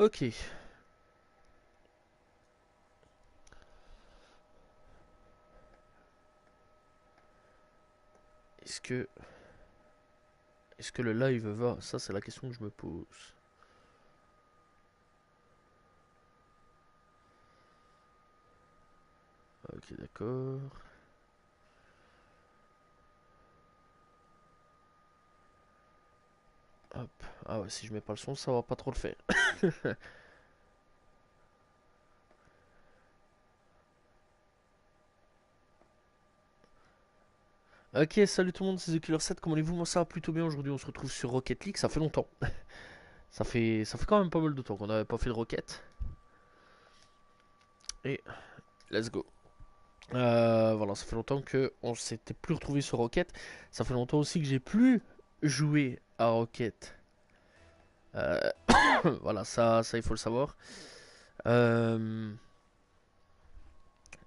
Ok. Est-ce que... Est-ce que le live va? Ça, c'est la question que je me pose. Ok, d'accord. Hop. Ah ouais, si je mets pas le son, ça va pas trop le faire. Ok, salut tout le monde, c'est TheKiller7, comment allez-vous? Moi ça va plutôt bien, aujourd'hui on se retrouve sur Rocket League, ça fait longtemps. Ça fait quand même pas mal de temps qu'on n'avait pas fait de Rocket. Et let's go. Voilà, ça fait longtemps que on s'était plus retrouvé sur Rocket. Ça fait longtemps aussi que j'ai plus joué à Rocket. Euh, voilà, ça il faut le savoir. Euh,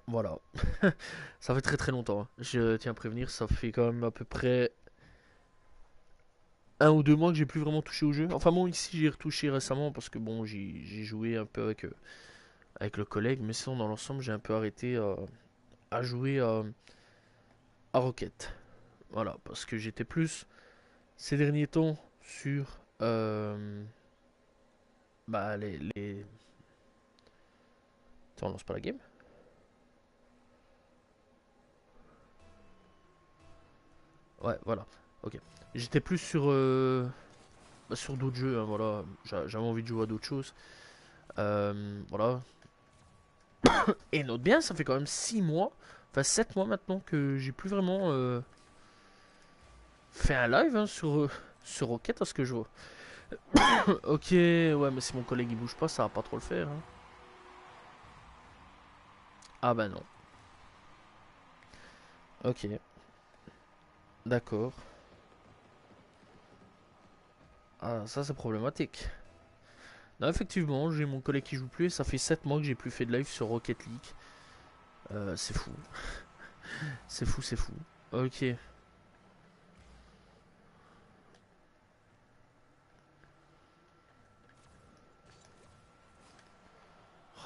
voilà, ça fait très très longtemps, hein. Je tiens à prévenir, ça fait quand même à peu près 1 ou 2 mois que j'ai plus vraiment touché au jeu. Enfin bon, ici j'ai retouché récemment parce que bon, j'ai joué un peu avec le collègue, mais sinon dans l'ensemble j'ai un peu arrêté à jouer à Rocket. Voilà, parce que j'étais plus ces derniers temps sur bah les... Attends, on lance pas la game? Ouais, voilà. Ok. J'étais plus sur d'autres jeux, hein, voilà. J'avais envie de jouer à d'autres choses. Voilà. Et note bien, ça fait quand même 6 mois, enfin 7 mois maintenant que j'ai plus vraiment fait un live, hein, sur Rocket à ce que je vois. Ok, ouais, mais si mon collègue il bouge pas, ça va pas trop le faire, hein. Ah bah non. Ok, d'accord. Ah, ça c'est problématique. Non, effectivement, j'ai mon collègue qui joue plus et ça fait 7 mois que j'ai plus fait de live sur Rocket League. C'est fou. C'est fou, c'est fou. Ok.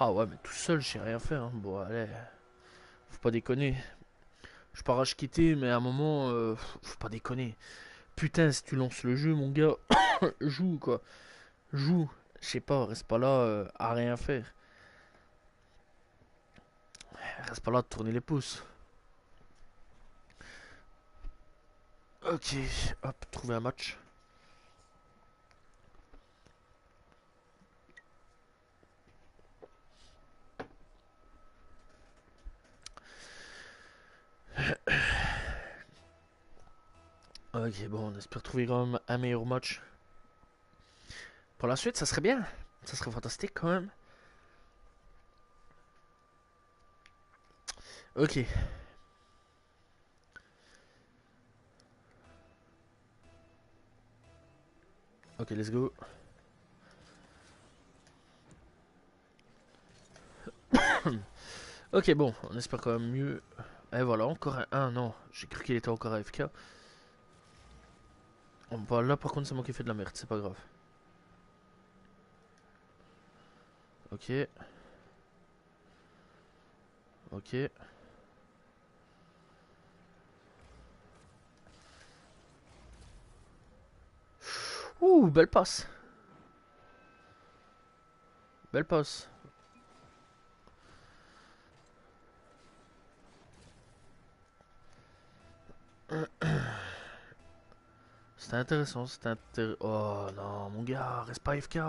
Ah ouais, mais tout seul, je sais rien faire, hein. Bon, allez, faut pas déconner. Je pars à quitter, mais à un moment, faut pas déconner. Putain, si tu lances le jeu, mon gars, joue quoi. Joue. Je sais pas, reste pas là à rien faire. Reste pas là à te tourner les pouces. Ok, hop, trouver un match. Ok, bon, on espère trouver quand même un meilleur match. Pour la suite, ça serait bien. Ça serait fantastique quand même. Ok, ok, let's go. Ok, bon, on espère quand même mieux. Et voilà, encore un. Non, j'ai cru qu'il était encore AFK. Bah, là, par contre, c'est moi qui fais de la merde, c'est pas grave. Ok, ok. Ouh, belle passe. Belle passe. C'était intéressant, c'était intéressant. Oh non, mon gars, reste pas AFK.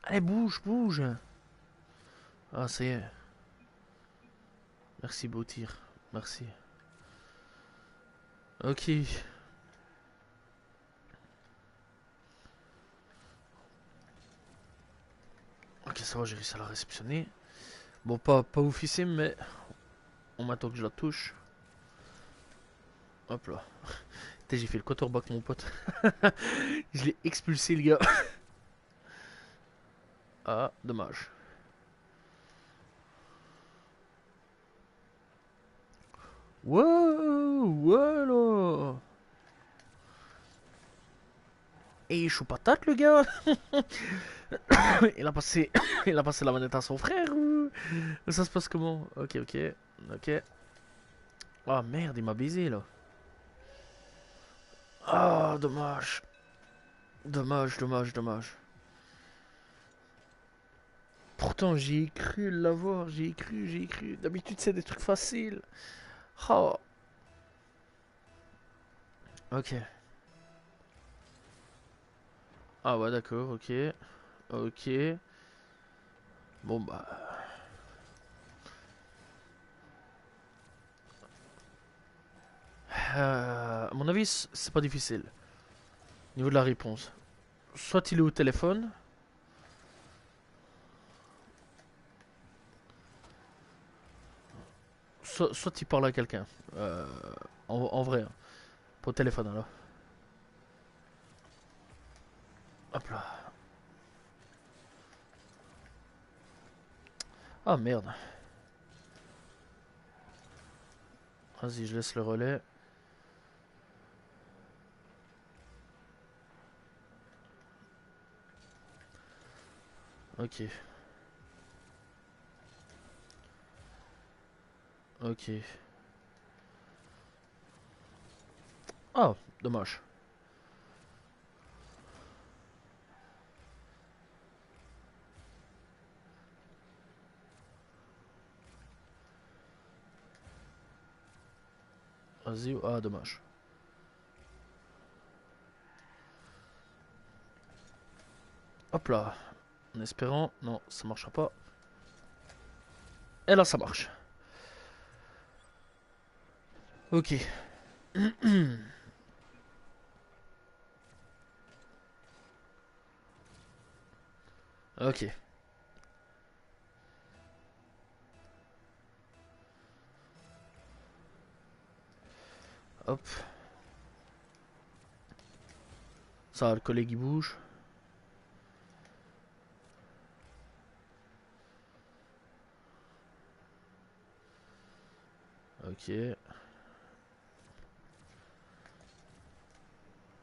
Allez, bouge, bouge. Ah, ça y est. Merci, beau tir. Merci. Ok. Ok, ça va, j'ai réussi à la réceptionner. Bon, pas oufissime, mais on m'attend que je la touche. Hop là. Putain, j'ai fait le quarterback, mon pote. Je l'ai expulsé, le gars. Ah, dommage. Wow, voilà. Et il est chaud patate, le gars. Il a passé, il a passé la manette à son frère ou ça se passe comment? Ok, ok, ok. Ah merde, il m'a baisé là. Ah, dommage. Dommage, dommage, dommage. Pourtant, j'ai cru l'avoir, j'ai cru, j'ai cru. D'habitude, c'est des trucs faciles. Oh, ok. Ah ouais, d'accord, ok. Ok. Bon bah... à mon avis, c'est pas difficile. Au niveau de la réponse. Soit il est au téléphone, soit il parle à quelqu'un. Euh, en vrai, hein. Pas au téléphone alors. Hop là. Ah merde. Vas-y, je laisse le relais. Ok. Ok. Ah, dommage. Vas-y. Ah, dommage. Hop là. En espérant. Non, ça marchera pas. Et là, ça marche. Ok. Ok. Hop. Ça, le collègue il bouge. Ok.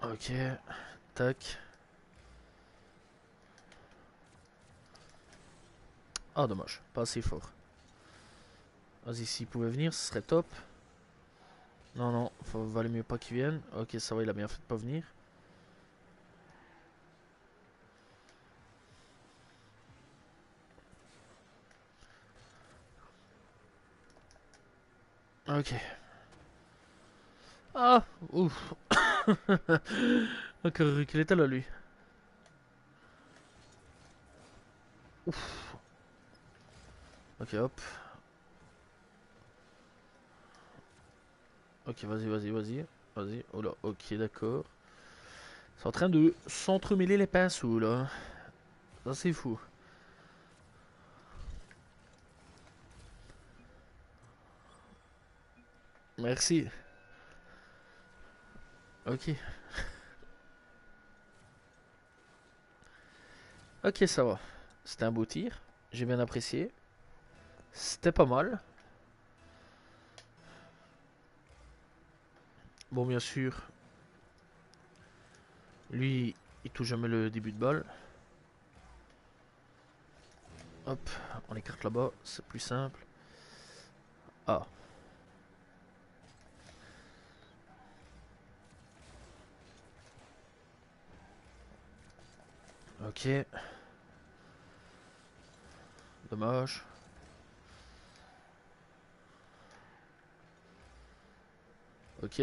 Ok. Tac. Ah, dommage. Pas assez fort. Vas-y, s'il pouvait venir, ce serait top. Non, non. Valait mieux pas qu'il vienne. Ok, ça va, il a bien fait de pas venir. Ok. Ah, ouf. Ok, qu'il était là, lui. Ouf. Ok, hop. Ok, vas-y, vas-y, vas-y. Vas-y. Oh là, ok, d'accord. C'est en train de s'entremêler les pinceaux, là. Ça, c'est fou. Merci. Ok. Ok, ça va. C'était un beau tir. J'ai bien apprécié. C'était pas mal. Bon, bien sûr, lui, il touche jamais le début de balle. Hop, on écarte là-bas, c'est plus simple. Ah, ok. Dommage. Ok.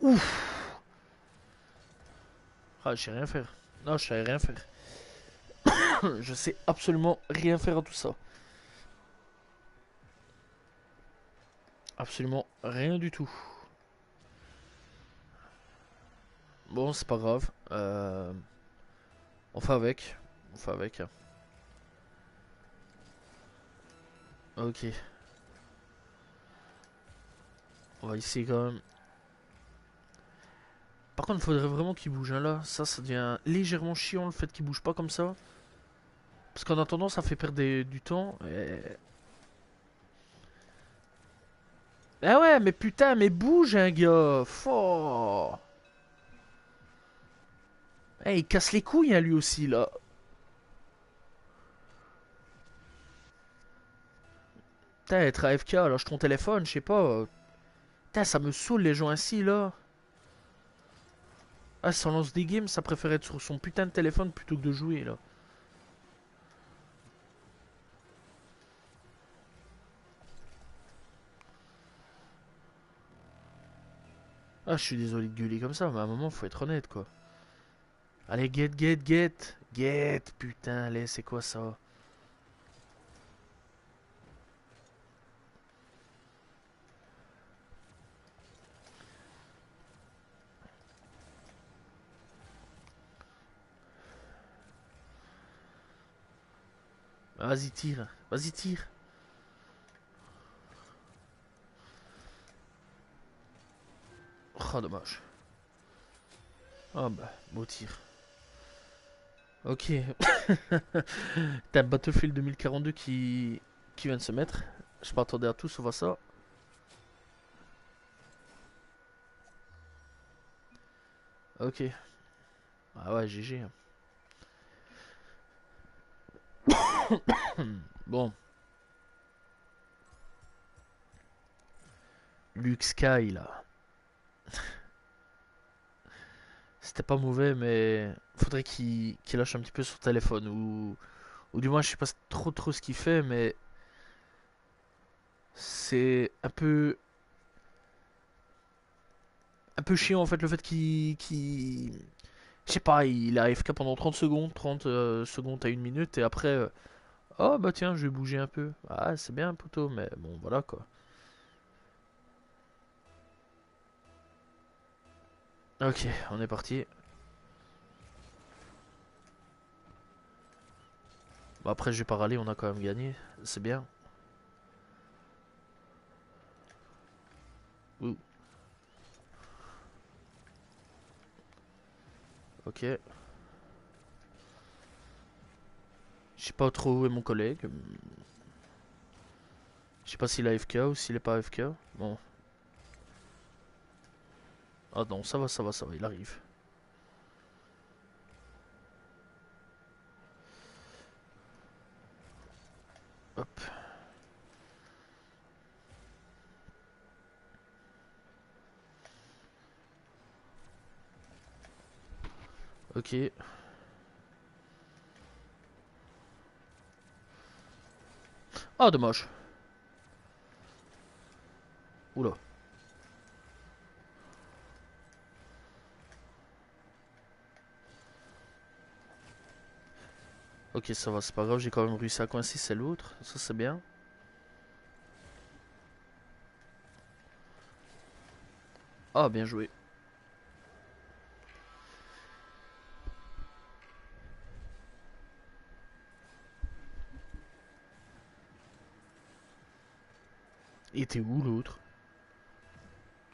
Ouf. Ah, je sais rien faire. Non, je sais rien faire. Je sais absolument rien faire à tout ça. Absolument rien du tout. Bon, c'est pas grave. On fait avec. On fait avec. Ok. On va essayer quand même. Par contre, il faudrait vraiment qu'il bouge hein, là. Ça devient légèrement chiant le fait qu'il bouge pas comme ça. Parce qu'en attendant, ça fait perdre du temps. Ah ouais, mais putain, mais bouge, un gars. Fort. Eh, il casse les couilles, hein, lui aussi, là. Putain, être AFK, lâche ton téléphone, je sais pas. Putain, ça me saoule les gens ainsi, là. Ah, ça lance des games, ça préfère être sur son putain de téléphone plutôt que de jouer, là. Ah, je suis désolé de gueuler comme ça, mais à un moment, faut être honnête, quoi. Allez, get, get, get. Get, putain, allez, c'est quoi ça? Vas-y, tire. Vas-y, tire. Oh, dommage. Ah bah, beau tir. Ok. T'as Battlefield 2042 qui vient de se mettre. Je m'attendais à tout sauf à ça. Ok. Ah ouais, GG. Bon, Luke Sky là. C'était pas mauvais, mais faudrait qu'il lâche un petit peu son téléphone. Ou du moins, je sais pas trop ce qu'il fait, mais c'est un peu chiant en fait le fait je sais pas, il a AFK pendant 30 secondes, 30 secondes à 1 minute, et après, oh bah tiens, je vais bouger un peu. Ah, c'est bien, poteau, mais bon, voilà quoi. Ok, on est parti. Bon, après, je vais pas râler, on a quand même gagné. C'est bien. Ouh, ok. Je sais pas trop où est mon collègue. Je sais pas s'il est AFK ou s'il est pas AFK. Bon. Ah non, ça va, il arrive. Hop, ok. Ah, dommage. Oula. Ok, ça va, c'est pas grave, j'ai quand même réussi à coincer, c'est l'autre. Ça, c'est bien. Ah, bien joué. Il était où l'autre?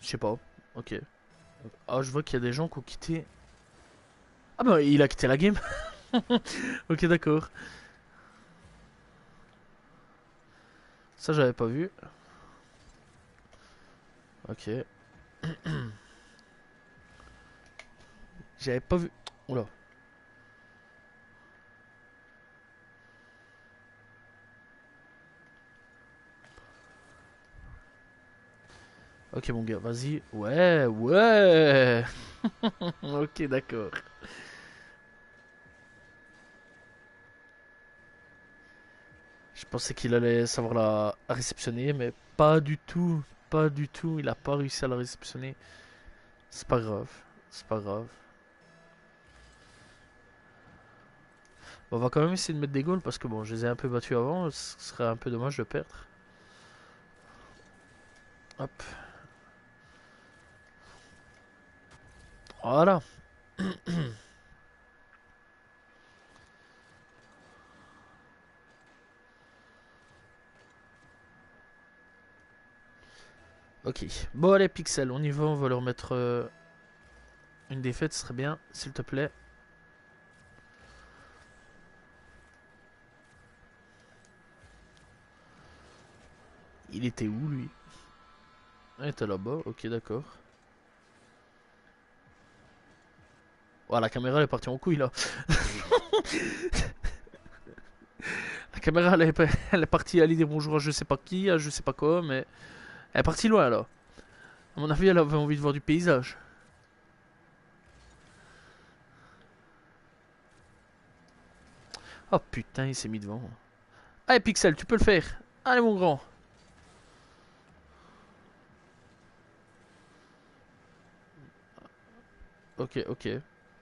Je sais pas. Ok. Ah, je vois qu'il y a des gens qui ont quitté. Ah, bah, il a quitté la game. Ok, d'accord. Ça, j'avais pas vu. Ok. J'avais pas vu. Oula. Ok, mon gars, vas-y. Ouais, ouais. Ok, d'accord. Je pensais qu'il allait savoir la réceptionner, mais pas du tout. Pas du tout. Il a pas réussi à la réceptionner. C'est pas grave. C'est pas grave. Bon, on va quand même essayer de mettre des goals parce que bon, je les ai un peu battus avant. Ce serait un peu dommage de perdre. Hop. Voilà. Ok. Bon, allez, Pixel, on y va. On va leur mettre une défaite. Ce serait bien, s'il te plaît. Il était où, lui? Ah, il était là-bas. Ok, d'accord. Ouais, la caméra elle est partie en couille là. La caméra elle est partie aller dire bonjour à je sais pas qui, à je sais pas quoi, mais elle est partie loin là. À mon avis, elle avait envie de voir du paysage. Oh putain, il s'est mis devant. Allez, Pixel, tu peux le faire. Allez, mon grand. Ok, ok.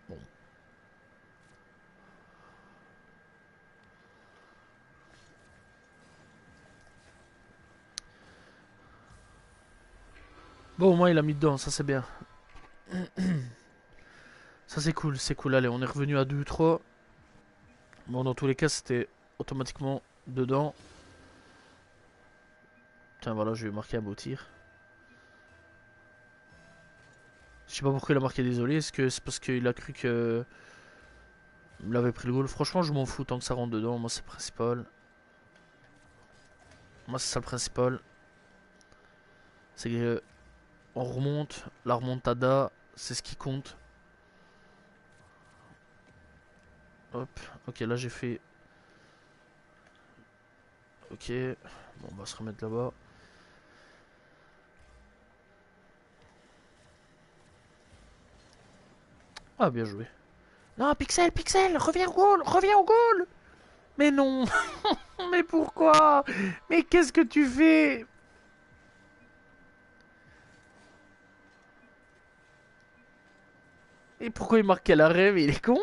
Bon. Bon, au moins, il a mis dedans, ça c'est bien. Ça c'est cool, c'est cool. Allez, on est revenu à 2-3. Bon, dans tous les cas, c'était automatiquement dedans. Tiens, voilà, je vais marquer un beau tir. Je sais pas pourquoi il a marqué désolé. Est-ce que c'est parce qu'il a cru que il avait pris le goal? Franchement, je m'en fous tant que ça rentre dedans. Moi, c'est le principal. Moi, c'est ça le principal. C'est que on remonte. La remontada, c'est ce qui compte. Hop. Ok, là, j'ai fait. Ok. Bon, on va se remettre là-bas. Ah, bien joué. Non, Pixel, Pixel, reviens au goal, reviens au goal. Mais non. Mais pourquoi? Mais qu'est-ce que tu fais? Et pourquoi il marque à l'arrêt? Mais il est con.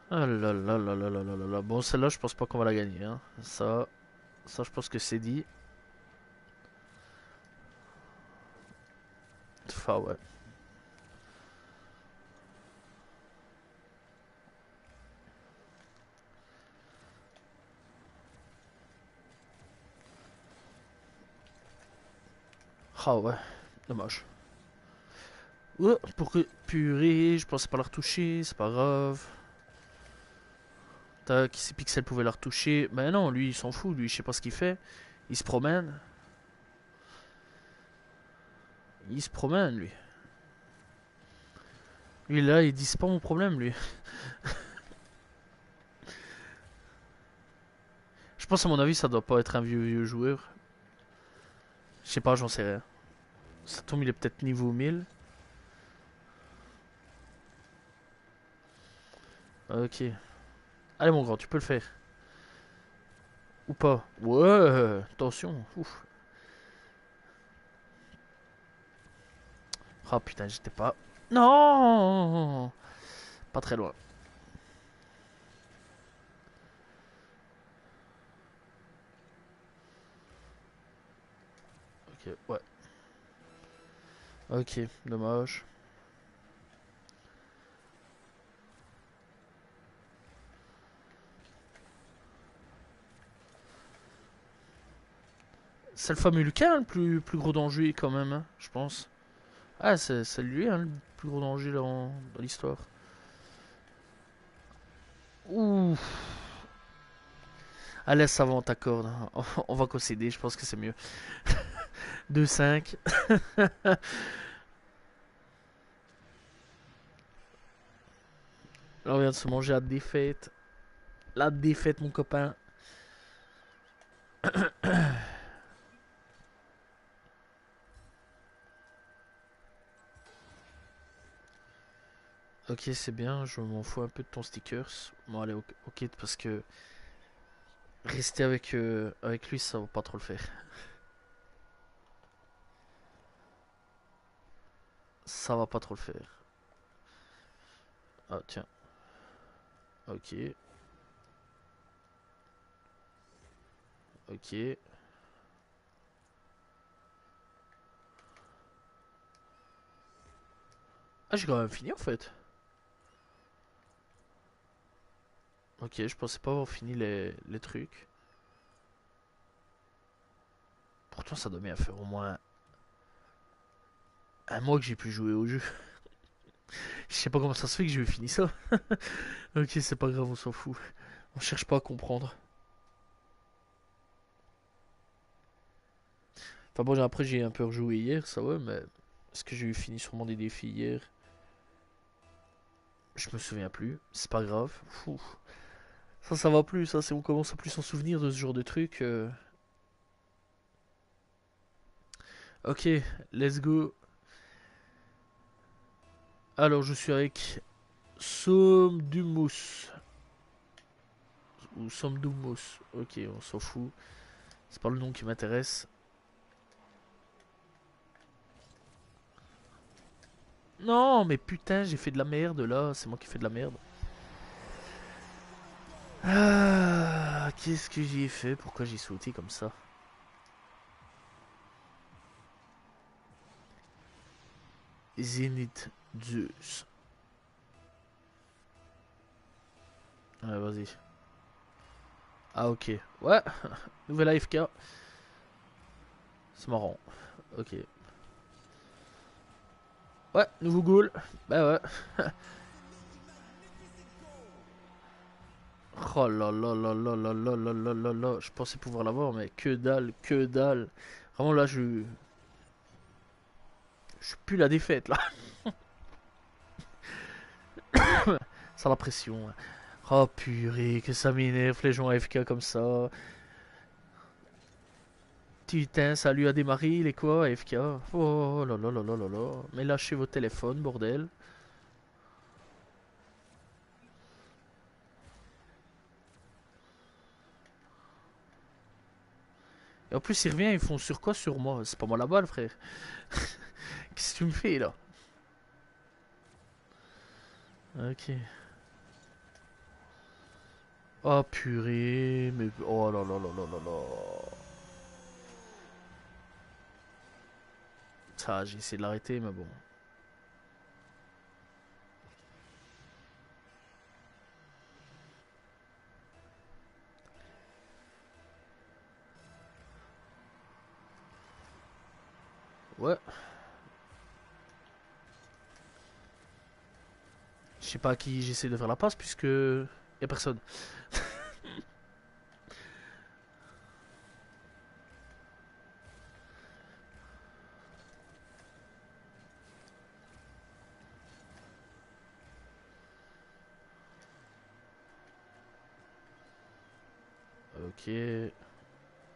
Ah là là là là là là là là. Bon, celle-là, je pense pas qu'on va la gagner. Hein. Ça, je pense que c'est dit. Enfin, ouais. Ah ouais. Dommage. Oh, purée, je pensais pas la retoucher, c'est pas grave. Tac, si Pixel pouvait la retoucher. Ben non, lui, il s'en fout, lui, je sais pas ce qu'il fait. Il se promène. Il se promène, lui. Lui, là, il dit c'est pas mon problème, lui. Je pense, à mon avis, ça doit pas être un vieux joueur. Je sais pas, j'en sais rien. Ça tombe, il est peut-être niveau 1000. Ok. Allez, mon grand, tu peux le faire. Ou pas. Ouais, attention. Ouf. Ah putain, j'étais pas. Non. Pas très loin. Ok, ouais. Ok, dommage. C'est le fameux Lucas, hein, le plus gros danger quand même, hein, je pense. Ah, c'est lui, hein, le plus gros danger dans l'histoire. Ouh. Allez, ça va, on t'accorde. On va concéder, je pense que c'est mieux. 2-5. Là, on vient de se manger la défaite. La défaite, mon copain. Ok, c'est bien, je m'en fous un peu de ton stickers. Bon, allez, ok, ok, parce que rester avec lui, ça va pas trop le faire. Ça va pas trop le faire. Ah, tiens. Ok, ok. Ah, j'ai quand même fini en fait. Ok, je pensais pas avoir fini les trucs. Pourtant, ça doit bien faire au moins un mois que j'ai pu jouer au jeu. Je sais pas comment ça se fait que j'ai fini ça. Ok, c'est pas grave, on s'en fout. On cherche pas à comprendre. Enfin bon, après j'ai un peu rejoué hier, ça ouais, mais est-ce que j'ai eu fini sûrement des défis hier? Je me souviens plus, c'est pas grave. Fou. Ça va plus, ça, c'est on commence à plus s'en souvenir de ce genre de truc. Ok, let's go. Alors je suis avec Somdumus. Ou Somdumus. Ok, on s'en fout. C'est pas le nom qui m'intéresse. Non, mais putain, j'ai fait de la merde là. C'est moi qui fais de la merde. Ah, qu'est-ce que j'y ai fait? Pourquoi j'ai sauté comme ça? Zénith Zeus. Ouais, vas-y. Ah, ok. Ouais, nouvelle AFK. C'est marrant. Ok. Ouais, nouveau goal. Bah ouais. Oh là là là là là là là là là là. Je pensais pouvoir l'avoir, mais que dalle, que dalle. Vraiment là, je suis plus la défaite là. Sans la pression. Oh purée, que ça m'énerve les gens AFK comme ça. Putain, ça lui a démarré, il est quoi AFK? Oh là là là là là là. Mais lâchez vos téléphones, bordel. Et en plus, il revient, ils font sur quoi sur moi? C'est pas moi la balle, frère. Qu'est-ce que tu me fais là? Ok. Oh purée, mais. Oh là là là là là là. Ça, j'ai essayé de l'arrêter, mais bon. Ouais, je sais pas à qui j'essaie de faire la passe puisque. Y a personne. Ok.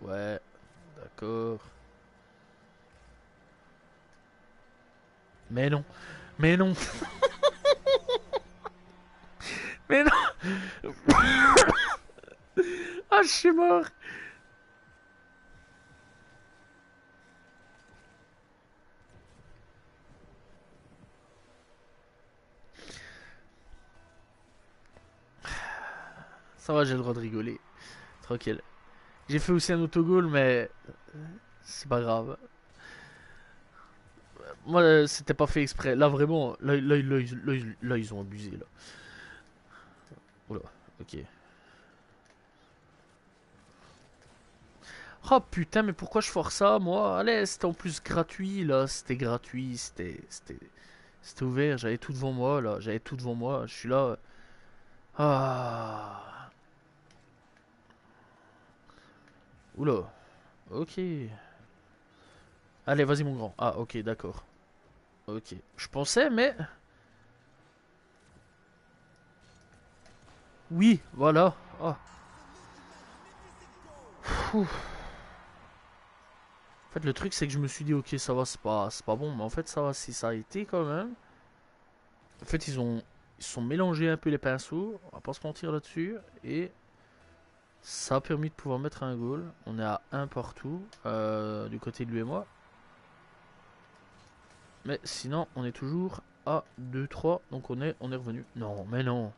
Ouais, d'accord. Mais non. Mais non. Mais non. Ah, je suis mort. Ça va, j'ai le droit de rigoler. Tranquille. J'ai fait aussi un autogol, mais c'est pas grave. Moi, c'était pas fait exprès. Là, vraiment, là, ils ont abusé, là. Oula, ok. Oh putain, mais pourquoi je force ça, moi? Allez, c'était en plus gratuit, là. C'était gratuit, c'était ouvert. J'avais tout devant moi, là. J'avais tout devant moi. Je suis là. Ah. Oula, ok. Allez, vas-y, mon grand. Ah, ok, d'accord. Ok. Je pensais, mais. Oui, voilà. Ah. Ouf. En fait, le truc, c'est que je me suis dit, ok, ça va, c'est pas bon. Mais en fait, ça va, si ça a été quand même. En fait, ils sont mélangés un peu les pinceaux. On va pas se mentir là-dessus. Et ça a permis de pouvoir mettre un goal. On est à un partout du côté de lui et moi. Mais sinon, on est toujours à 2-3. Donc on est revenu. Non, mais non.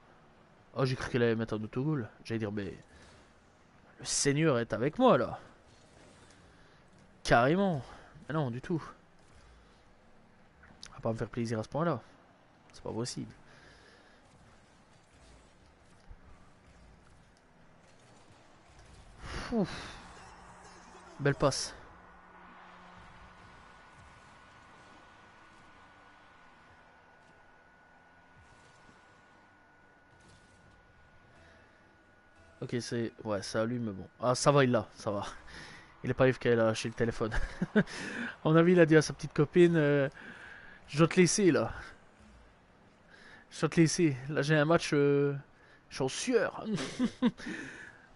Oh, j'ai cru qu'elle allait mettre un autogol. J'allais dire, mais le Seigneur est avec moi là. Carrément. Mais non, du tout. On va pas me faire plaisir à ce point-là. C'est pas possible. Ouf. Belle passe. Ok, c'est. Ouais, ça allume, mais bon. Ah, ça va, il l'a, ça va. Il est pas AFK, il a lâché le téléphone. À mon avis, il a dit à sa petite copine je dois te laisser là. Je dois te laisser. Là, j'ai un match. Je suis en sueur.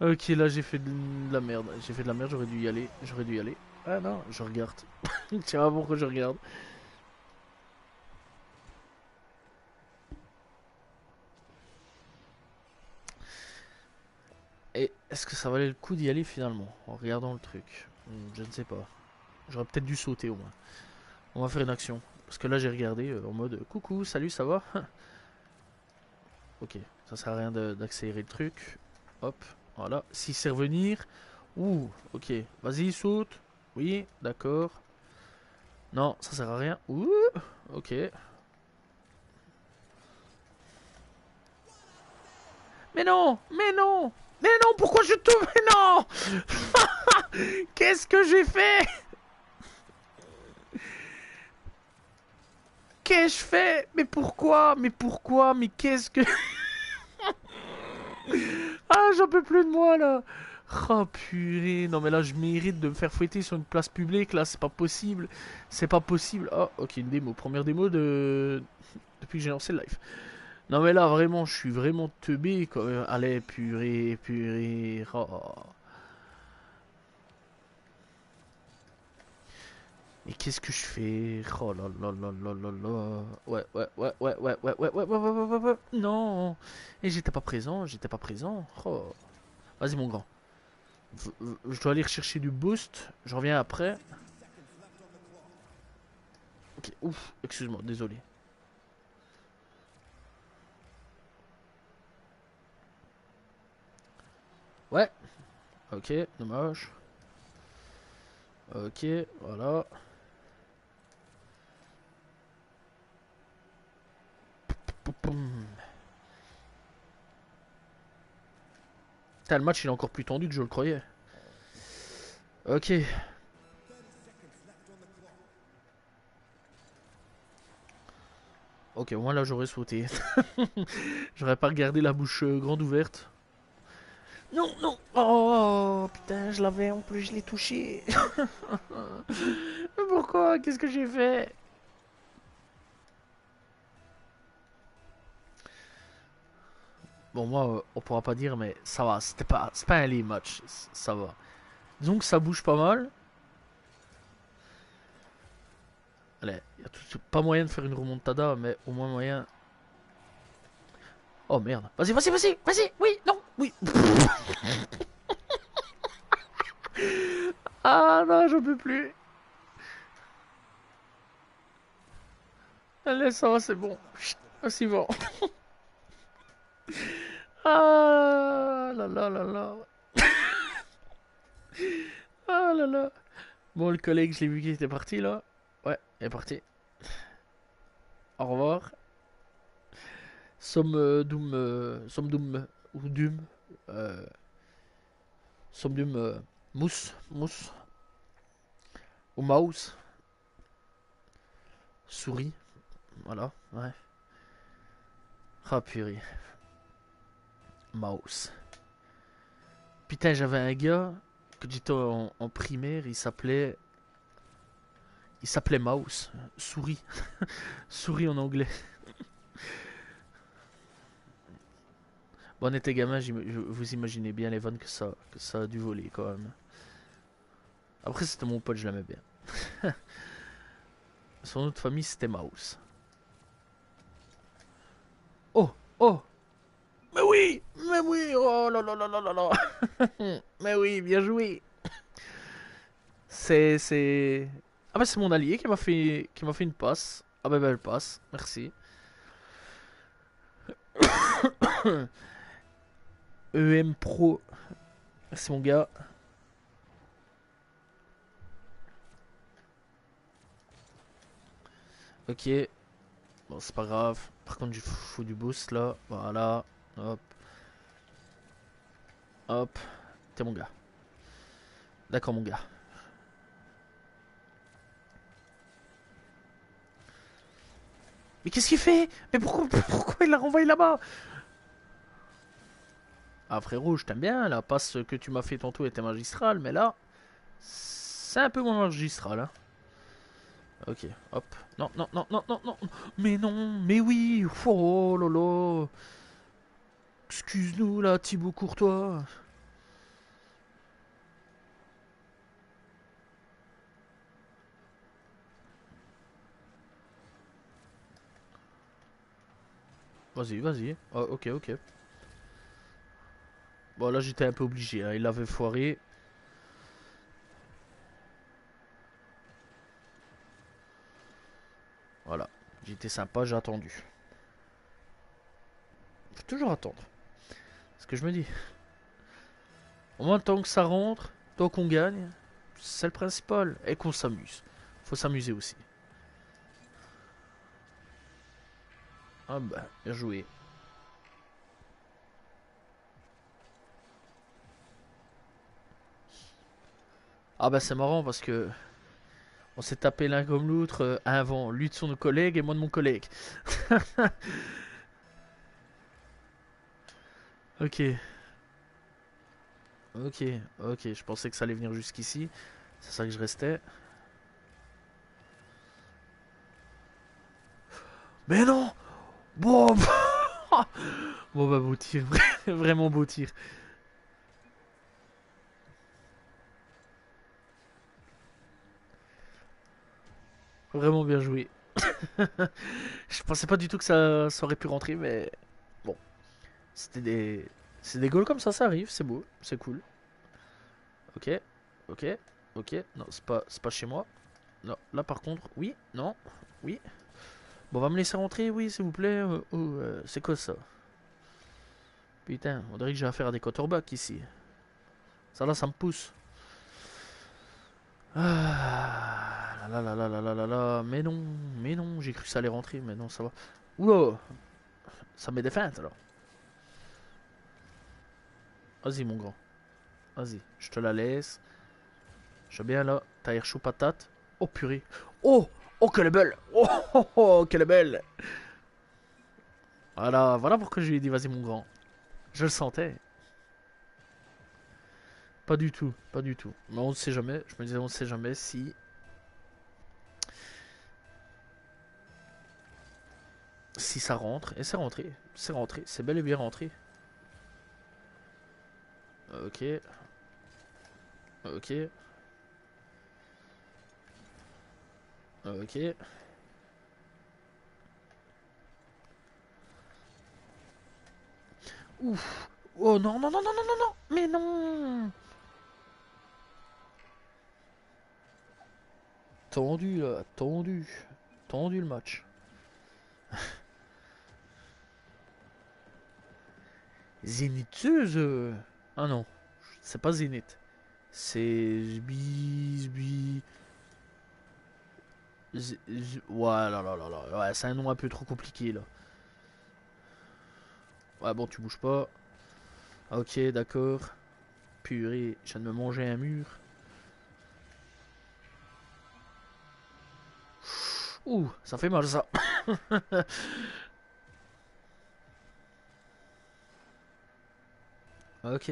Ok, là, j'ai fait de la merde. J'ai fait de la merde, j'aurais dû y aller. J'aurais dû y aller. Ah non, je regarde. Tiens, pourquoi je regarde. Et est-ce que ça valait le coup d'y aller finalement en regardant le truc? Je ne sais pas. J'aurais peut-être dû sauter au moins. On va faire une action. Parce que là j'ai regardé en mode coucou, salut, ça va? Ok, ça sert à rien d'accélérer le truc. Hop, voilà. Si c'est revenir. Ouh, ok. Vas-y, saute. Oui, d'accord. Non, ça sert à rien. Ouh, ok. Mais non, mais non, mais non, pourquoi je tombe? Mais non! Qu'est-ce que j'ai fait? Qu'ai-je fait? Mais pourquoi? Mais pourquoi? Mais qu'est-ce que... Ah, j'en peux plus de moi, là. Oh, purée. Non, mais là, je mérite de me faire fouetter sur une place publique, là. C'est pas possible. C'est pas possible. Oh, ok, une démo. Première démo de... Depuis que j'ai lancé le live. Non, mais là, vraiment, je suis vraiment teubé, quand même. Allez, purée, purée. Oh. Et qu'est-ce que je fais? Oh là là là là là là. Ouais, ouais, ouais, ouais, ouais, ouais, ouais, ouais, ouais, ouais, ouais, ouais, ouais. Non. Et j'étais pas présent, j'étais pas présent. Oh. Vas-y, mon grand. Je dois aller rechercher du boost. Je reviens après. Ok, ouf, excuse-moi, désolé. Ouais, ok, dommage. Ok, voilà. Putain, le match il est encore plus tendu que je le croyais. Ok. Ok, au moins là j'aurais sauté. J'aurais pas regardé la bouche grande ouverte. Non, non. Oh, putain, je l'avais en plus, je l'ai touché. Pourquoi? Qu'est-ce que j'ai fait? Bon, moi, on pourra pas dire, mais ça va. C'est pas un lame match. Ça va. Disons que ça bouge pas mal. Allez, y a pas moyen de faire une remontada, mais au moins moyen. Oh merde. Vas-y, vas-y, vas-y, vas-y. Oui, non, oui. Ah non, j'en peux plus. Allez, ça va, c'est bon. Chut, c'est bon. Ah là là là là. Ah là là. Bon, le collègue, je l'ai vu qu'il était parti là. Ouais, il est parti. Au revoir. Somme Doom, ou Doom, euh, Somme Doom, Mousse, ou Mouse, souris, voilà, ouais. Ah purée, Mouse. Putain, j'avais un gars, quand j'étais en primaire, il s'appelait Mouse, souris, souris en anglais. Bon, on était gamin, vous imaginez bien les vannes que ça a dû voler quand même. Après, c'était mon pote, je l'aimais bien. Son nom de famille, c'était Mouse. Oh, oh, mais oui, oh là là là là là là. Mais oui, bien joué. C'est. Ah bah c'est mon allié qui m'a fait une passe. Ah bah belle passe, merci. EM Pro, merci mon gars. Ok, bon c'est pas grave. Par contre, il faut du boost là. Voilà, hop, hop. T'es mon gars. D'accord mon gars. Mais qu'est-ce qu'il fait? Mais pourquoi il l'a renvoyé là-bas? Ah frérot, je t'aime bien, la passe que tu m'as fait tantôt était magistrale, mais là... C'est un peu moins magistral, hein. Ok, hop. Non, non, non, non, non, non. Mais non, mais oui. Oh lolo. Excuse-nous là, Thibaut Courtois. Vas-y, vas-y. Oh, ok, ok. Bon, là, j'étais un peu obligé, hein. Il avait foiré. Voilà. J'étais sympa, j'ai attendu. Faut toujours attendre. C'est ce que je me dis. Au moins, tant que ça rentre, tant qu'on gagne, c'est le principal. Et qu'on s'amuse. Faut s'amuser aussi. Ah bah, bien joué. Ah bah, c'est marrant parce que on s'est tapé l'un comme l'autre avant. Lui de son collègue et moi de mon collègue. Ok, ok, ok. Je pensais que ça allait venir jusqu'ici. C'est ça que je restais. Mais non. Bon, bon bah beau tir, vraiment beau tir. Vraiment bien joué. Je pensais pas du tout que ça aurait pu rentrer, mais bon, c'était des, c'est des goals comme ça arrive, c'est beau, c'est cool. Ok, ok, ok. Non, c'est pas chez moi. Non, là par contre, oui, non, oui. Bon, on va me laisser rentrer, oui, s'il vous plaît. C'est quoi ça? Putain, on dirait que j'ai affaire à des quarterbacks ici. Ça là, ça me pousse. Ah, là là là là là là là. Mais non, j'ai cru que ça allait rentrer, mais non, ça va. Oula, ça met des feintes alors. Vas-y, mon grand. Vas-y, je te la laisse. Je suis bien là. T'as chaud patate. Oh purée. Oh, oh, quelle est belle. Oh, oh, oh, quelle est belle. Voilà, voilà pourquoi je lui ai dit vas-y, mon grand. Je le sentais. Pas du tout, pas du tout. Mais on ne sait jamais. Je me disais, on ne sait jamais si ça rentre. Et c'est rentré. C'est rentré. C'est bel et bien rentré. Ok, ok, ok. Ouf. Oh non, non, non, non, non, non, non. Mais non. Tendu là, tendu. Tendu le match. Zéniteuse. Ah non, c'est pas Zénith. C'est Zbi. Ouais, là, là, là, là. Ouais, c'est un nom un peu trop compliqué là. Ouais, bon, tu bouges pas. Ok, d'accord. Purée, je viens de me manger un mur. Ouh, ça fait mal ça. Ok.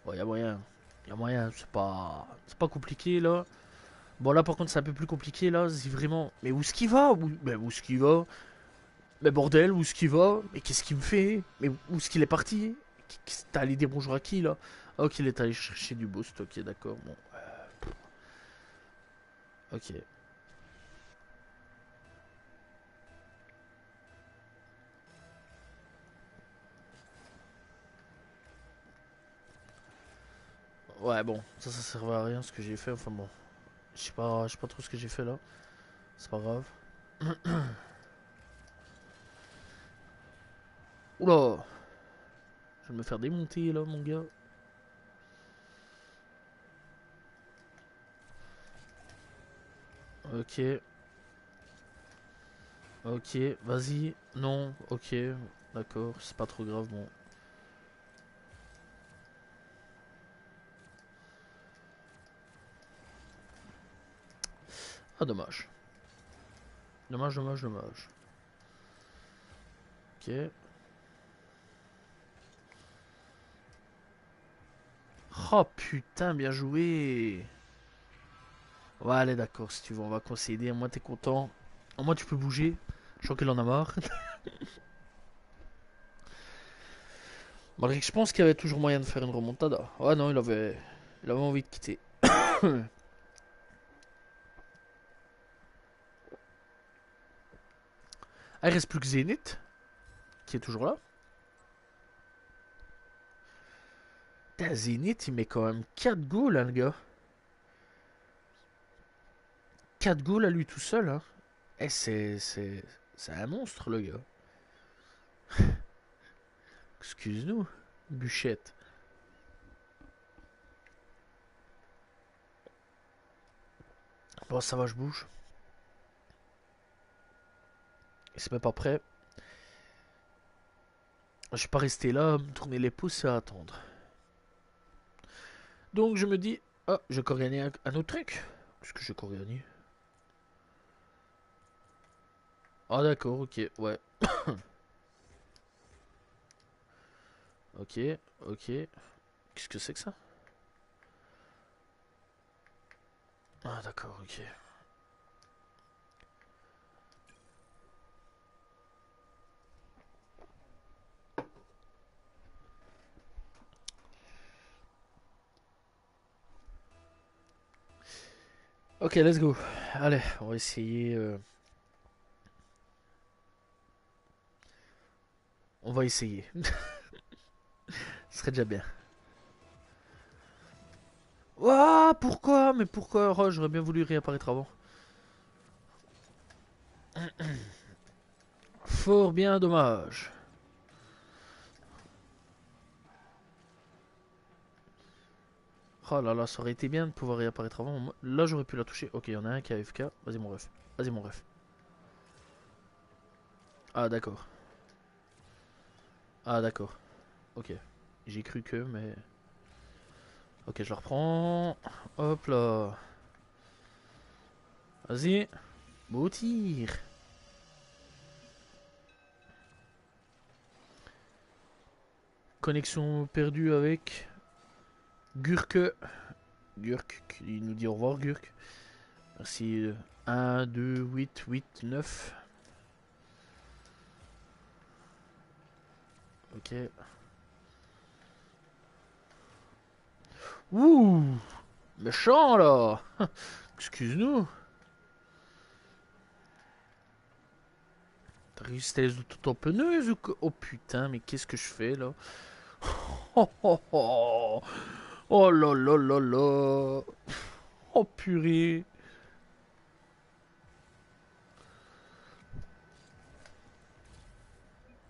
Ouais, y'a moyen. Y'a moyen, c'est pas compliqué là. Bon, là par contre, c'est un peu plus compliqué là. C'est vraiment. Mais où est-ce qu'il va? Mais où est-ce qu'il va? Mais bordel, où est-ce qu'il va? Mais qu'est-ce qu'il me fait? Mais où est-ce qu'il est parti? T'as allé dire bonjour à qui là? Ah, ok, il est allé chercher du boost. Ok, d'accord. Bon, ok. Ouais, bon, ça servait à rien ce que j'ai fait. Enfin bon, je sais pas trop ce que j'ai fait là. C'est pas grave. Oula, je vais me faire démonter là, mon gars. Ok, ok, vas-y. Non, ok, d'accord, c'est pas trop grave. Bon, ah, dommage. Dommage, dommage, dommage. Ok, Oh putain, bien joué. Ouais, allez, d'accord, si tu veux, on va concéder. Au moins, t'es content. Au moins, tu peux bouger. Je crois qu'il en a marre. Malgré que je pense qu'il y avait toujours moyen de faire une remontada. Ouais, non, il avait envie de quitter. Ah, il reste plus que Zénith, qui est toujours là. Putain, Zénith, il met quand même 4 goals, hein, le gars. 4 goals à lui tout seul, hein. Eh, c'est un monstre, le gars. Excuse-nous, Bûchette. Bon, ça va, je bouge. Il se met pas prêt. Je vais pas rester là, me tourner les pouces et attendre. Donc je me dis, ah, j'ai encore gagné un autre truc. Qu'est-ce que j'ai encore gagné? Ah d'accord, ok, ouais. Ok, ok. Qu'est-ce que c'est que ça? Ah d'accord, ok. Ok, let's go. Allez, on va essayer. On va essayer. Ce serait déjà bien. Ouah, pourquoi? Mais pourquoi? Oh, j'aurais bien voulu réapparaître avant. Fort bien dommage. Oh là là, ça aurait été bien de pouvoir réapparaître avant. Là, j'aurais pu la toucher. Ok, il y en a un qui a AFK. Vas-y, mon ref. Vas-y, mon ref. Ah, d'accord. Ah, d'accord. Ok. J'ai cru que, mais... Ok, je la reprends. Hop là. Vas-y. Beau tir. Connexion perdue avec Gurk. Gurk, il nous dit au revoir, Gurk. Merci. 1, 2, 8, 8, 9. Ok. Ouh, méchant là. Excuse-nous. T'as réussi à les auto-tamponneuse ou quoi? Oh putain, mais qu'est-ce que je fais là? Oh oh oh. Oh là là là là. Oh purée.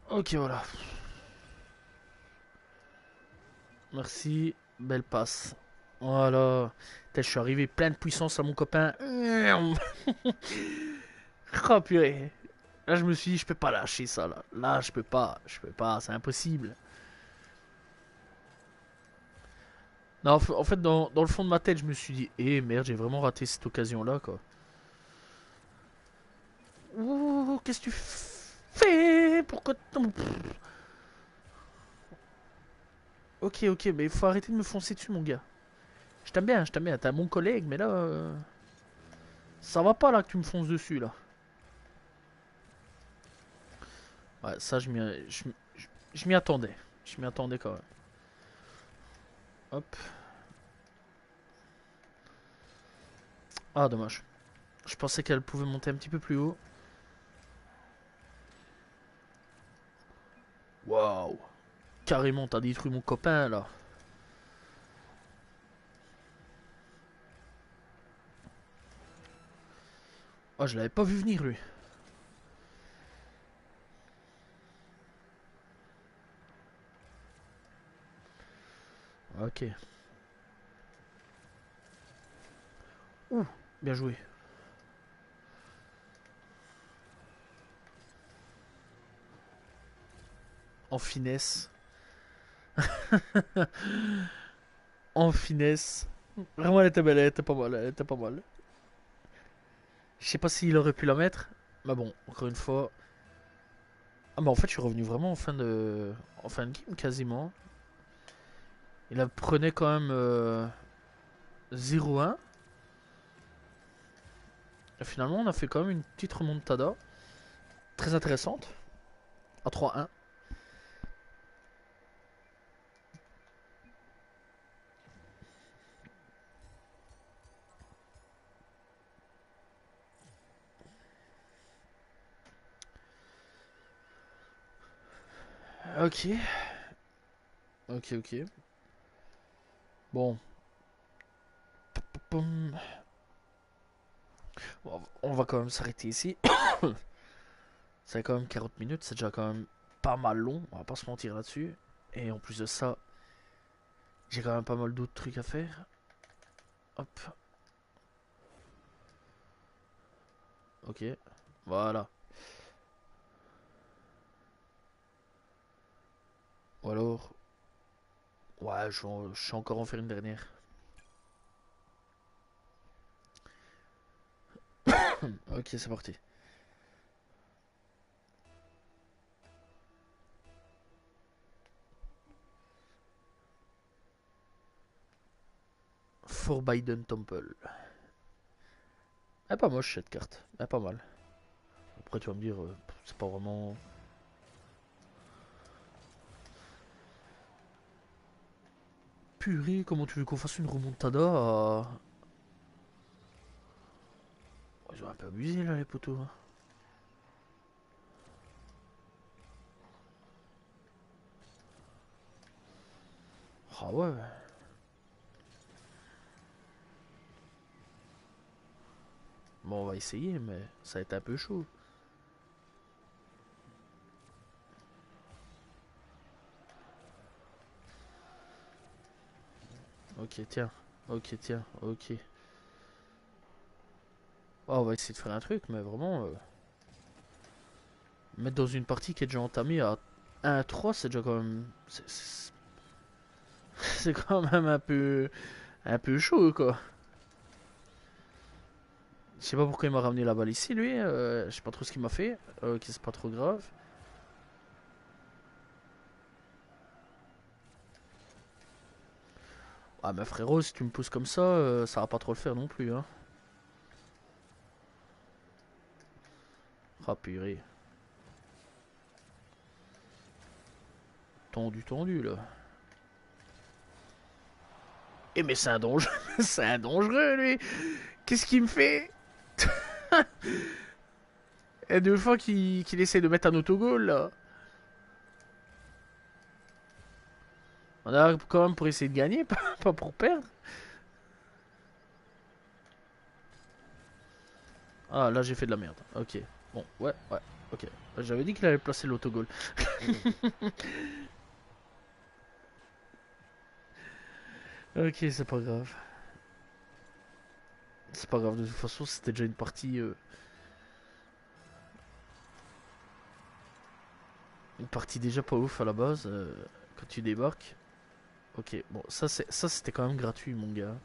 Ok, voilà. Merci. Belle passe. Voilà. Putain, je suis arrivé plein de puissance à mon copain. Oh purée. Là, je me suis dit, je peux pas lâcher ça là. Là, je peux pas. Je peux pas. C'est impossible. Non, en fait, dans le fond de ma tête, je me suis dit, eh merde, j'ai vraiment raté cette occasion là quoi. Ouh, qu'est-ce que tu fais? Pourquoi Ok, ok, mais il faut arrêter de me foncer dessus, mon gars. Je t'aime bien. T'es un bon collègue, mais là, ça va pas là que tu me fonces dessus là. Ouais, ça, je m'y attendais. Je m'y attendais quand même. Hop. Ah, dommage. Je pensais qu'elle pouvait monter un petit peu plus haut. Waouh. Carrément, t'as détruit mon copain là. Oh, je l'avais pas vu venir lui. Ok. Ouh, bien joué. En finesse. En finesse. Vraiment, elle était belle, elle était pas mal, elle était pas mal. Je sais pas s'il aurait pu la mettre. Mais bon, encore une fois. Ah, mais en fait, je suis revenu vraiment en fin de game quasiment. Il la prenait quand même 0-1. Et finalement, on a fait quand même une petite remontada. Très intéressante. À 3-1. Ok. Ok, ok. Bon. Poum. Bon, on va quand même s'arrêter ici. Ça fait quand même 40 minutes. C'est déjà quand même pas mal long. On va pas se mentir là-dessus. Et en plus de ça, j'ai quand même pas mal d'autres trucs à faire. Hop. Ok. Voilà. Ou alors. Ouais, je suis encore en faire une dernière. Ok, c'est parti. Forbidden Temple. Elle est pas moche cette carte. Elle est pas mal. Après, tu vas me dire, c'est pas vraiment. Purée, comment tu veux qu'on fasse une remontada à. Oh, ils ont un peu abusé là, les poteaux. Ah ouais. Bon, on va essayer, mais ça va être un peu chaud. Ok, tiens. Ok, tiens. Ok. Oh, on va essayer de faire un truc, mais vraiment. Mettre dans une partie qui est déjà entamée à 1-3, c'est déjà quand même. C'est quand même un peu. Un peu chaud, quoi. Je sais pas pourquoi il m'a ramené la balle ici, lui. Je sais pas trop ce qu'il m'a fait. Ok, c'est pas trop grave. Ah, mais frérot, si tu me pousses comme ça va pas trop le faire non plus, hein. Ah, purée. Tendu, tendu, là. Eh, mais c'est un dangereux. C'est un dangereux, lui. Qu'est-ce qu'il me fait? Et deux fois qu'il essaie de mettre un autogol, là. On a quand même pour essayer de gagner, pas pour perdre. Ah, là, j'ai fait de la merde. Ok. Bon, ouais, ouais. Ok. J'avais dit qu'il allait placer l'autogol. Ok, c'est pas grave. C'est pas grave, de toute façon, c'était déjà une partie déjà pas ouf à la base, quand tu débarques. Ok, bon, ça c'était quand même gratuit, mon gars.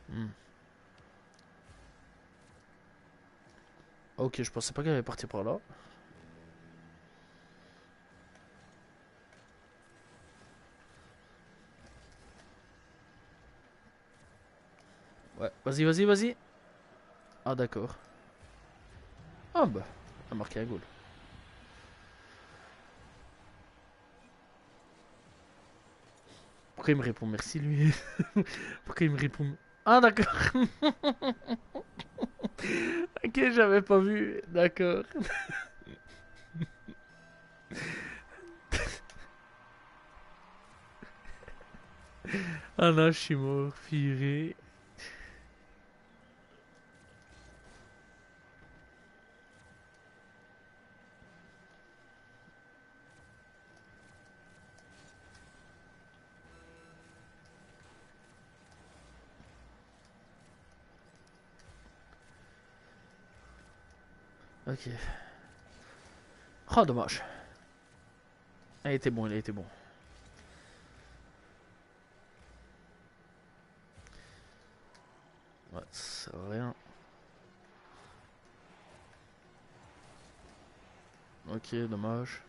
Hmm. Ok, je pensais pas qu'elle allait partir par là. Ouais, vas-y, vas-y, vas-y. Ah, d'accord. Ah, bah, elle a marqué un goal. Pourquoi il me répond merci, lui? Pourquoi il me répond. Ah, d'accord. Ok, j'avais pas vu. D'accord. Ah non, je suis mort, purée. Ok. Oh, dommage. Il était bon, il a été bon. sert à rien. Ok, dommage.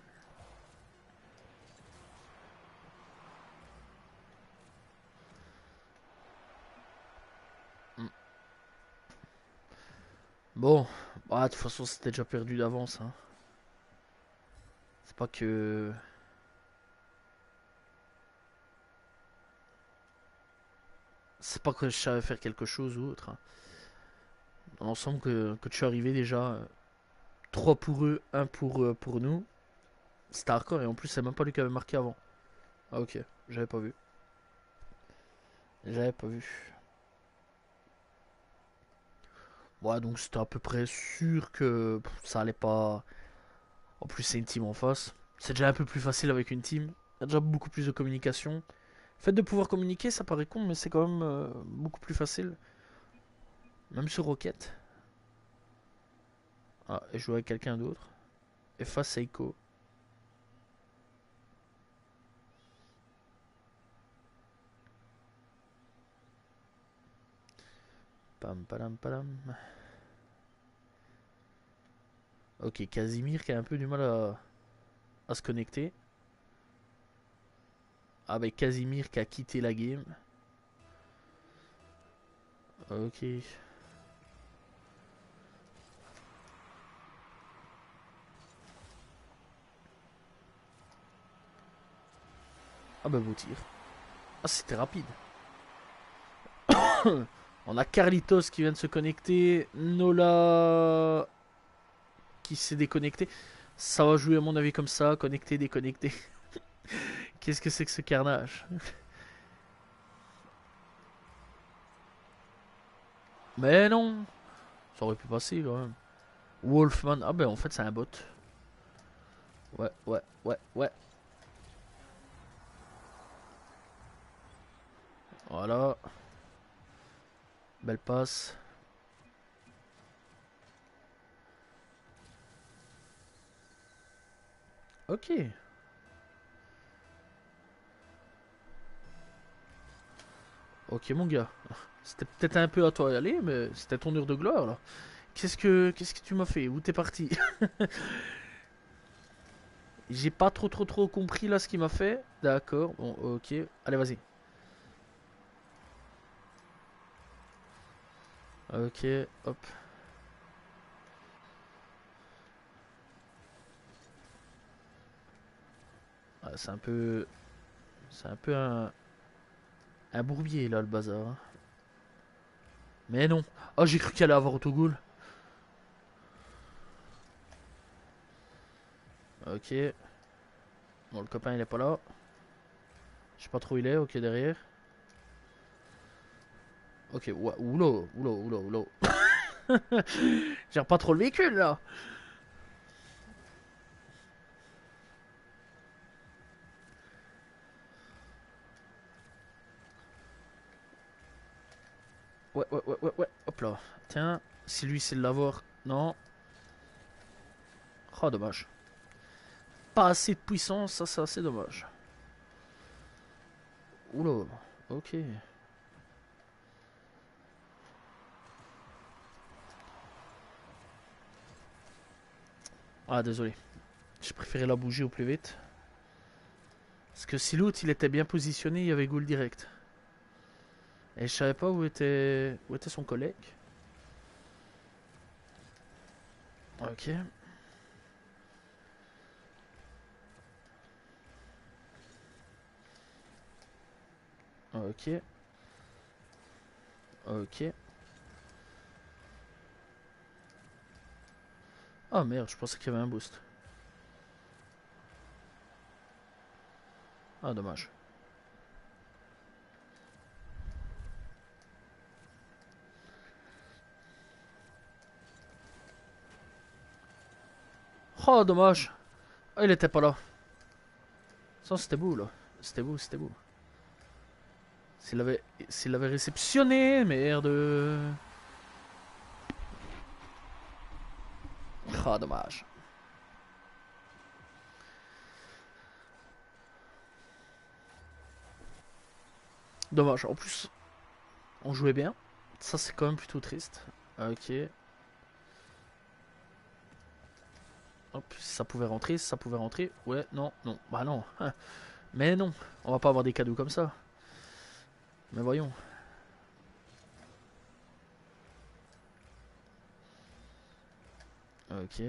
Hmm. Bon, bah, de toute façon c'était déjà perdu d'avance, hein. C'est pas que... C'est pas que je savais faire quelque chose ou autre, hein. Dans l'ensemble que tu es arrivé déjà, 3 pour eux, un pour nous. C'était hardcore et en plus c'est même pas lui qui avait marqué avant. Ah ok, j'avais pas vu. J'avais pas vu. Ouais, donc c'était à peu près sûr que ça allait pas. En plus, c'est une team en face. C'est déjà un peu plus facile avec une team. Il y a déjà beaucoup plus de communication. Le fait de pouvoir communiquer, ça paraît con, mais c'est quand même beaucoup plus facile. Même sur Rocket. Ah, et jouer avec quelqu'un d'autre. Et face Seiko. Pam padam padam. Ok, Casimir qui a un peu du mal à se connecter. Ah, bah Casimir qui a quitté la game. Ok. Ah, bah beau tir. Ah, c'était rapide. On a Carlitos qui vient de se connecter. Nola qui s'est déconnecté. Ça va jouer à mon avis comme ça, connecté, déconnecté. Qu'est-ce que c'est que ce carnage? Mais non, ça aurait pu passer quand même. Wolfman, ah ben en fait c'est un bot. Ouais, ouais, ouais, ouais. Voilà, belle passe. Ok, ok mon gars. C'était peut-être un peu à toi d'y aller, mais c'était ton heure de gloire là. Qu'est-ce que tu m'as fait? Où t'es parti? J'ai pas trop compris là ce qu'il m'a fait. D'accord, bon, ok. Allez, vas-y. Ok, hop. Ah, c'est un peu un bourbier là le bazar, hein. Mais non. Oh, j'ai cru qu'il allait avoir autogol. Ok. Bon, le copain il est pas là. Je sais pas trop où il est. Ok, derrière. Ok, ouais, oula, oula, oula, oula. Gère pas trop le véhicule là. Ouais, ouais, ouais, ouais, ouais. Hop là. Tiens, si lui c'est de l'avoir. Non. Oh, dommage. Pas assez de puissance, ça c'est assez dommage. Oula. Ok. Ah, désolé. J'ai préféré la bouger au plus vite. Parce que si l'autre il était bien positionné, il y avait goal direct. Et je savais pas où était son collègue. Ok. Ok. Ok. Ah merde, je pensais qu'il y avait un boost. Ah, dommage. Oh, dommage. Ah, il était pas là. Ça, c'était beau, là. C'était beau, c'était beau. S'il avait réceptionné, merde. Ah, dommage. Dommage. En plus, on jouait bien. Ça, c'est quand même plutôt triste. Ok. Hop, si ça pouvait rentrer, si ça pouvait rentrer. Ouais, non, non. Bah non. Mais non, on va pas avoir des cadeaux comme ça. Mais voyons. Ok.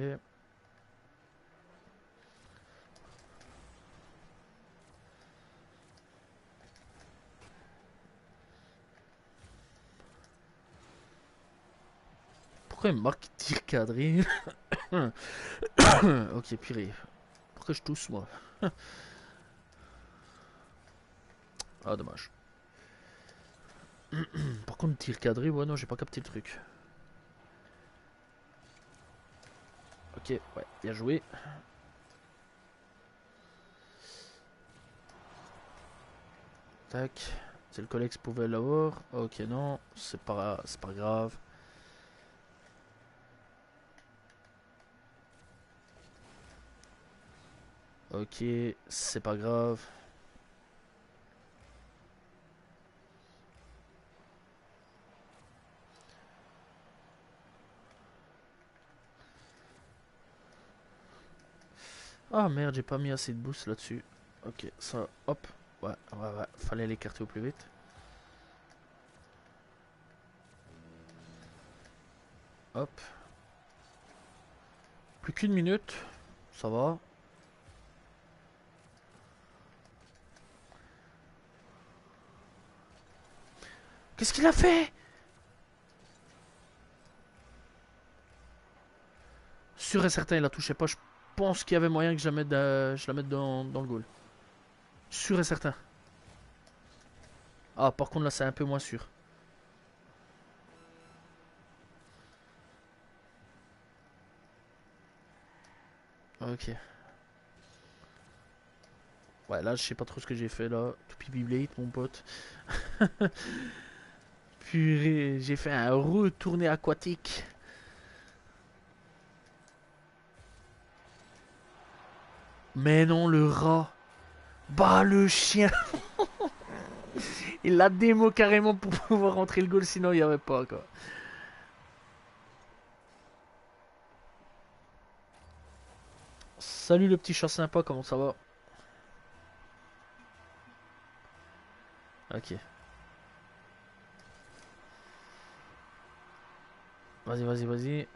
Pourquoi il me marque tir cadré? Ok, purée. Pourquoi je tousse moi? Ah, dommage. Par contre, tir cadré, ouais, non, j'ai pas capté le truc. Ok, ouais, bien joué. Tac. C'est le collègue qui pouvait l'avoir. Ok, non, c'est pas grave. Ok, c'est pas grave. Ah merde, j'ai pas mis assez de boost là-dessus. Ok, ça, hop. Ouais, ouais, ouais, fallait l'écarter au plus vite. Hop. Plus qu'une minute. Ça va. Qu'est-ce qu'il a fait? Sûr et certain, il la touchait pas. Je pense qu'il y avait moyen que je la mette dans le goal. Sûr et certain. Ah, par contre, là, c'est un peu moins sûr. Ok. Ouais, là, je sais pas trop ce que j'ai fait là. Tout pipi blade, mon pote. Purée, j'ai fait un retourné aquatique. Mais non, le rat. Bah, le chien. Il l'a démo carrément pour pouvoir rentrer le goal, sinon il n'y avait pas quoi. Salut le petit chat sympa, comment ça va? Ok. Vas-y, vas-y, vas-y.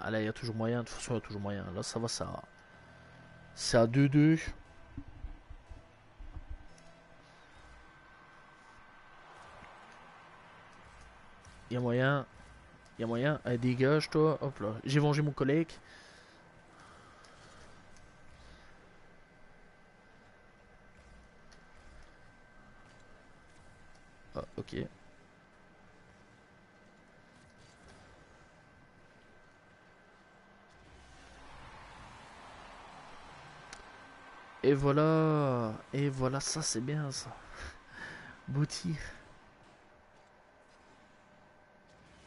Allez, il y a toujours moyen. De toute façon, il y a toujours moyen. Là, ça va, ça. C'est à 2-2. Il y a moyen. Il y a moyen. Allez, dégage, toi. Hop là. J'ai vengé mon collègue. Ah, ok. Et voilà. Et voilà, ça, c'est bien, ça. Beau tir.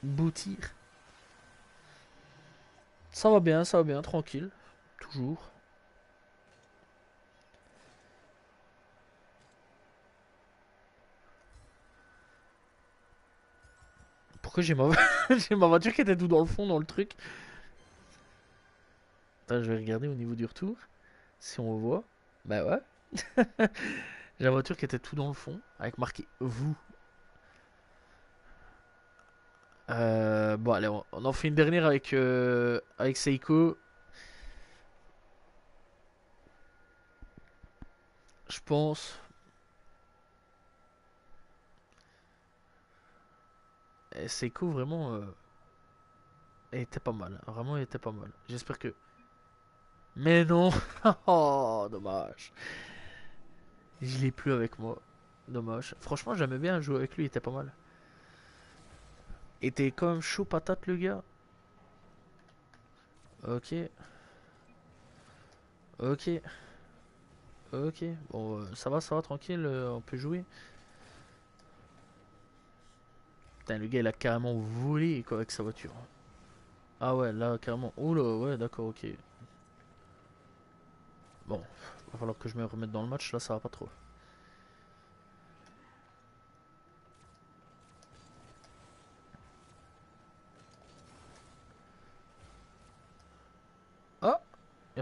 Beau tir. Ça va bien, tranquille. Toujours. Pourquoi j'ai ma... j'ai ma voiture qui était tout dans le fond, dans le truc. Attends, je vais regarder au niveau du retour. Si on voit. Bah ouais. J'ai la voiture qui était tout dans le fond, avec marqué vous. Bon, allez, on en fait une dernière avec Seiko. Je pense. Et Seiko, vraiment, elle était pas mal. Vraiment, elle était pas mal. J'espère que. Mais non! Oh, dommage. Je l'ai plus avec moi. Dommage. Franchement, j'aimais bien jouer avec lui, il était pas mal. Il était quand même chaud patate, le gars. Ok, ok, ok. Bon, ça va, tranquille, on peut jouer. Putain, le gars, il a carrément volé quoi, avec sa voiture. Ah ouais, là, carrément. Oh là, ouais, d'accord, ok. Bon, va falloir que je me remette dans le match, là, ça va pas trop.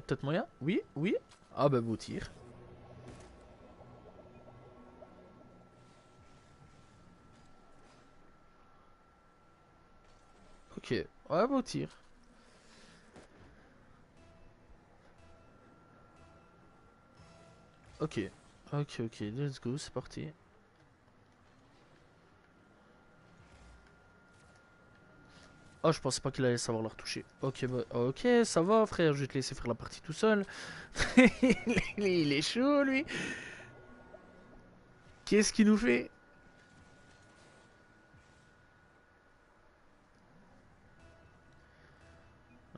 peut-être moyen. Oui, oui. Ah bah beau tir. Ok. Ouais, beau tir. Ok. Ok, ok. Let's go, c'est parti. Oh, je pensais pas qu'il allait savoir la retoucher. Ok, bah, ok, ça va, frère. Je vais te laisser faire la partie tout seul. Il est chaud, lui. Qu'est-ce qu'il nous fait?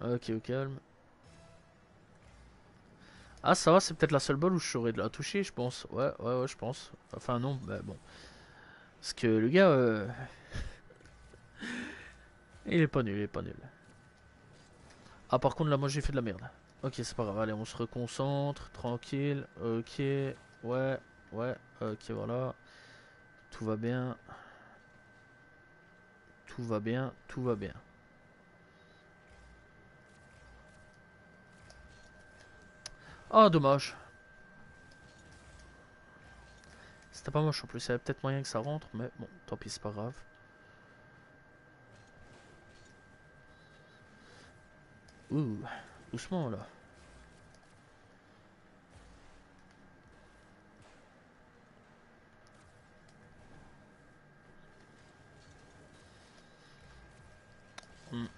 Ok, au calme. Ah, ça va, c'est peut-être la seule balle où je saurais de la toucher, je pense. Ouais, ouais, ouais, je pense. Enfin, non, bah bon. Parce que le gars, il est pas nul, il est pas nul. Ah, par contre, là, moi, j'ai fait de la merde. Ok, c'est pas grave. Allez, on se reconcentre. Tranquille. Ok. Ouais, ouais. Ok, voilà. Tout va bien. Tout va bien. Tout va bien. Ah, dommage. C'était pas moche en plus. Il y avait peut-être moyen que ça rentre, mais bon, tant pis, c'est pas grave. Ouh, doucement là.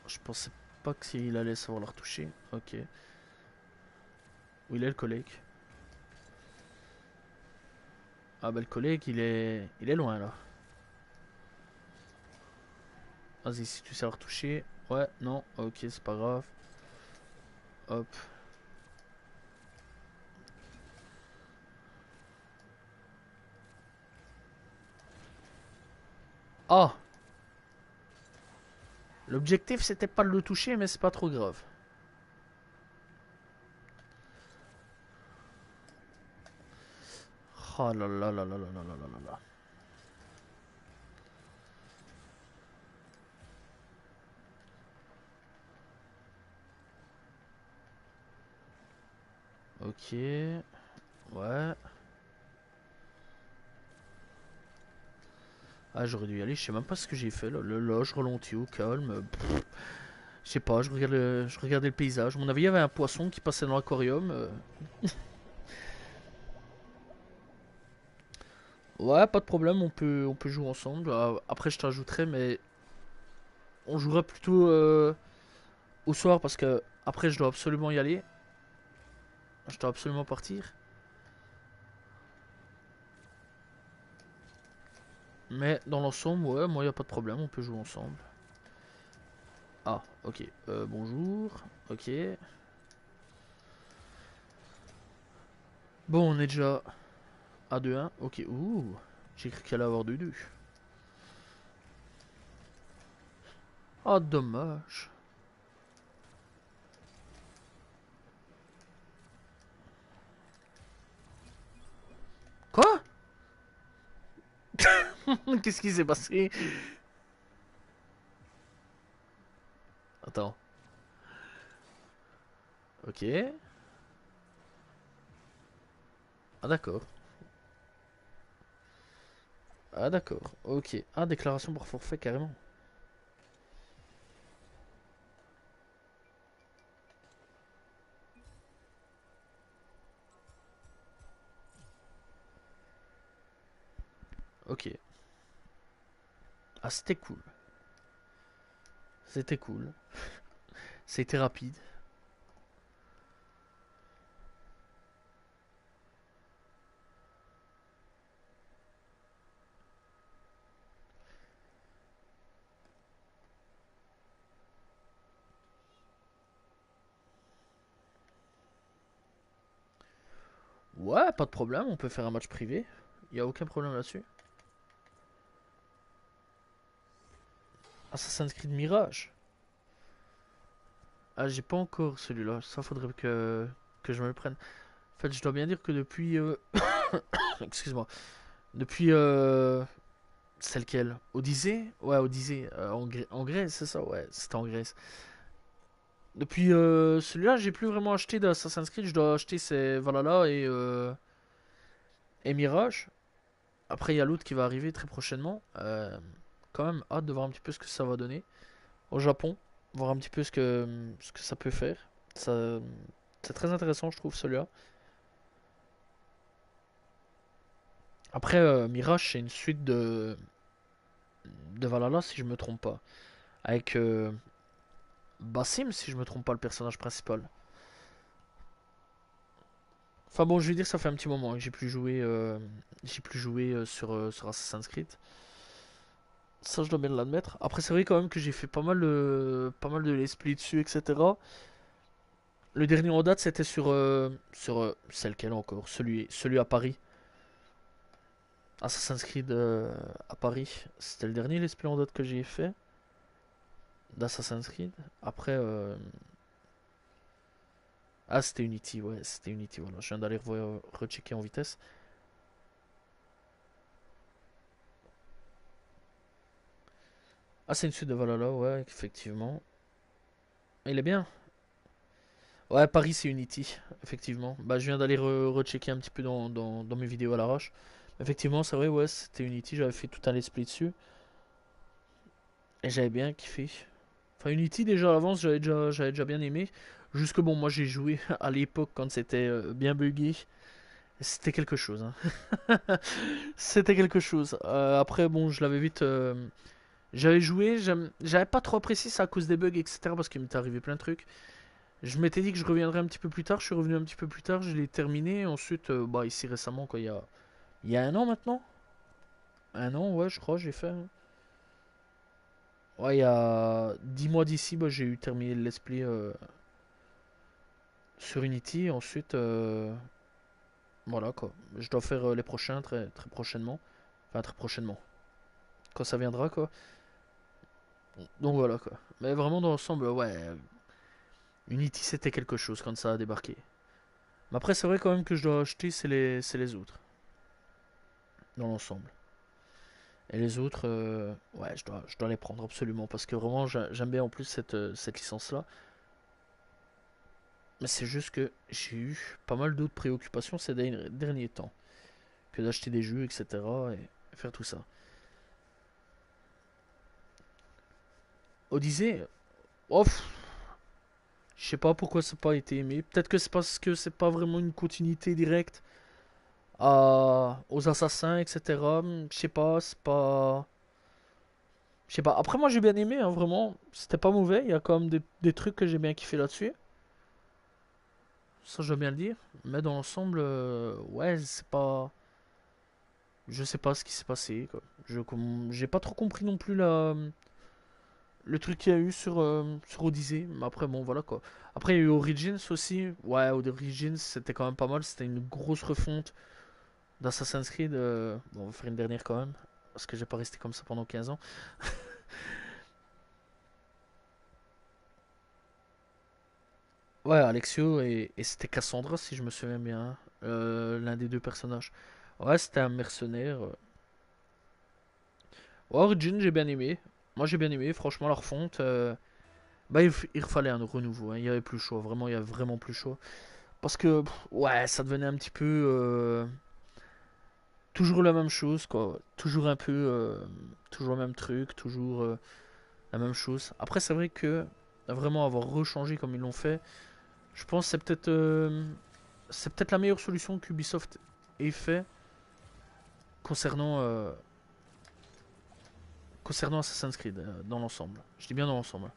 Je pensais pas qu'il allait savoir la retoucher. Ok. Où il est le collègue? Ah bah le collègue il est loin là. Vas-y si tu sais la retoucher. Ouais, non, ok c'est pas grave. Hop. Ah, l'objectif c'était pas de le toucher mais c'est pas trop grave. Oh là là là là là là là là là. Ok. Ouais. Ah j'aurais dû y aller, je sais même pas ce que j'ai fait là. Là, je ralentis au calme. Je sais pas, je regardais le paysage. À mon avis, il y avait un poisson qui passait dans l'aquarium. Ouais, pas de problème, on peut jouer ensemble. Après, je t'ajouterai, mais on jouera plutôt au soir parce que après, je dois absolument y aller. Je dois absolument partir. Mais dans l'ensemble, ouais, moi, y a pas de problème, on peut jouer ensemble. Ah, ok. Bonjour. Ok. Bon, on est déjà à 2-1. Ok. Ouh. J'ai cru qu'elle allait avoir 2-2. Ah, dommage. Quoi? Qu'est-ce qui s'est passé? Attends. Ok. Ah, d'accord. Ah, d'accord. Ok. Ah, déclaration pour forfait, carrément. Ok. Ah, c'était cool. C'était cool. C'était rapide. Ouais, pas de problème, on peut faire un match privé. Y a aucun problème là-dessus. Assassin's Creed Mirage. Ah, j'ai pas encore celui-là. Ça faudrait que je me le prenne. En fait, je dois bien dire que depuis. Excuse-moi. Depuis. C'est lequel? Odyssée? Ouais, Odyssée. En Grèce, c'est ça? Ouais, c'était en Grèce. Depuis celui-là, j'ai plus vraiment acheté d'Assassin's Creed. Je dois acheter c'est Valhalla et Mirage. Après, il y a l'autre qui va arriver très prochainement. Quand même, hâte de voir un petit peu ce que ça va donner au Japon. Voir un petit peu ce que ça peut faire. Ça, c'est très intéressant, je trouve, celui-là. Après, Mirage, c'est une suite de Valhalla, si je me trompe pas. Avec Basim, si je me trompe pas, le personnage principal. Enfin bon, je vais dire, ça fait un petit moment que j'ai plus joué sur Assassin's Creed. Ça, je dois bien l'admettre. Après, c'est vrai quand même que j'ai fait pas mal de let's play dessus, etc. Le dernier en date, c'était c'est lequel encore? Celui à Paris. Assassin's Creed à Paris. C'était le dernier let's play en date que j'ai fait d'Assassin's Creed. Après, ah, c'était Unity, ouais, c'était Unity, voilà. Je viens d'aller rechecker en vitesse. Ah, c'est une suite de Valhalla, ouais, effectivement. Il est bien. Ouais, Paris, c'est Unity, effectivement. Bah, je viens d'aller rechecker un petit peu dans mes vidéos à l'arrache. Effectivement, c'est vrai, ouais, c'était Unity, j'avais fait tout un let's play dessus. Et j'avais bien kiffé. Enfin, Unity, déjà à l'avance, j'avais déjà bien aimé. Jusque bon, moi j'ai joué à l'époque quand c'était bien buggé. C'était quelque chose, hein. C'était quelque chose. Après, bon, je l'avais vite. J'avais joué, j'avais pas trop apprécié ça à cause des bugs, etc. Parce qu'il m'était arrivé plein de trucs. Je m'étais dit que je reviendrais un petit peu plus tard. Je suis revenu un petit peu plus tard, je l'ai terminé. Ensuite, bah, ici récemment, quoi, il y a un an maintenant. Un an, ouais, je crois, j'ai fait, hein. Ouais, il y a 10 mois d'ici, bah, j'ai eu terminé le let's play sur Unity. Ensuite, voilà quoi. Je dois faire les prochains très, très prochainement. Enfin, très prochainement. Quand ça viendra, quoi. Donc voilà quoi. Mais vraiment, dans l'ensemble, ouais, Unity c'était quelque chose quand ça a débarqué. Mais après, c'est vrai quand même que je dois acheter, c'est les autres. Dans l'ensemble. Et les autres, ouais, je dois les prendre absolument. Parce que vraiment, j'aime bien en plus cette licence-là. Mais c'est juste que j'ai eu pas mal d'autres préoccupations ces derniers temps. Que d'acheter des jeux, etc. Et faire tout ça. Odyssey, oh, je sais pas pourquoi ça n'a pas été aimé. Peut-être que c'est parce que c'est pas vraiment une continuité directe aux assassins, etc. Je sais pas, c'est pas. Je sais pas. Après, moi j'ai bien aimé, hein, vraiment. C'était pas mauvais. Il y a quand même des trucs que j'ai bien kiffé là-dessus. Ça, je dois bien le dire. Mais dans l'ensemble, ouais, c'est pas. Je sais pas ce qui s'est passé, quoi. J'ai pas trop compris non plus le truc qu'il y a eu sur Odyssey. Mais après, bon, voilà quoi. Après, il y a eu Origins aussi. Ouais, Origins, c'était quand même pas mal. C'était une grosse refonte d'Assassin's Creed. Bon, on va faire une dernière quand même. Parce que j'ai pas resté comme ça pendant 15 ans. Ouais, Alexio et c'était Cassandra, si je me souviens bien. L'un des deux personnages. Ouais, c'était un mercenaire. Ouais, Origin, j'ai bien aimé. Moi, j'ai bien aimé. Franchement, la refonte. Bah, il fallait un renouveau, hein. Il y avait plus chaud. Vraiment, il y avait vraiment plus chaud. Parce que, ouais, ça devenait un petit peu. Toujours la même chose, quoi. Toujours un peu. Toujours le même truc. Toujours la même chose. Après, c'est vrai que. Vraiment avoir rechangé comme ils l'ont fait. Je pense que c'est peut-être la meilleure solution qu'Ubisoft ait fait concernant, concernant Assassin's Creed dans l'ensemble. Je dis bien dans l'ensemble.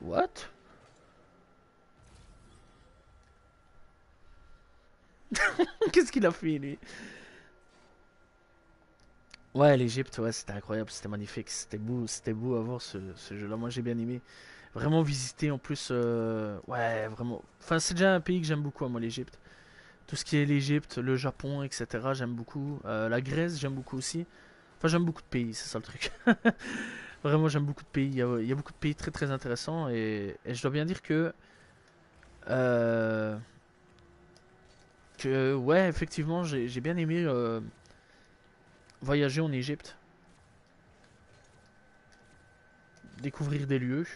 What? Qu'est-ce qu'il a fait lui? Ouais, l'Egypte, ouais, c'était incroyable, c'était magnifique, c'était beau à voir ce jeu-là. Moi, j'ai bien aimé. Vraiment visiter en plus, ouais, vraiment. Enfin, c'est déjà un pays que j'aime beaucoup, hein, moi, l'Egypte. Tout ce qui est l'Egypte, le Japon, etc. J'aime beaucoup. La Grèce, j'aime beaucoup aussi. Enfin, j'aime beaucoup de pays, c'est ça le truc. Vraiment, j'aime beaucoup de pays. Il y a beaucoup de pays très très intéressants et je dois bien dire euh, que ouais, effectivement, j'ai bien aimé voyager en Égypte, découvrir des lieux.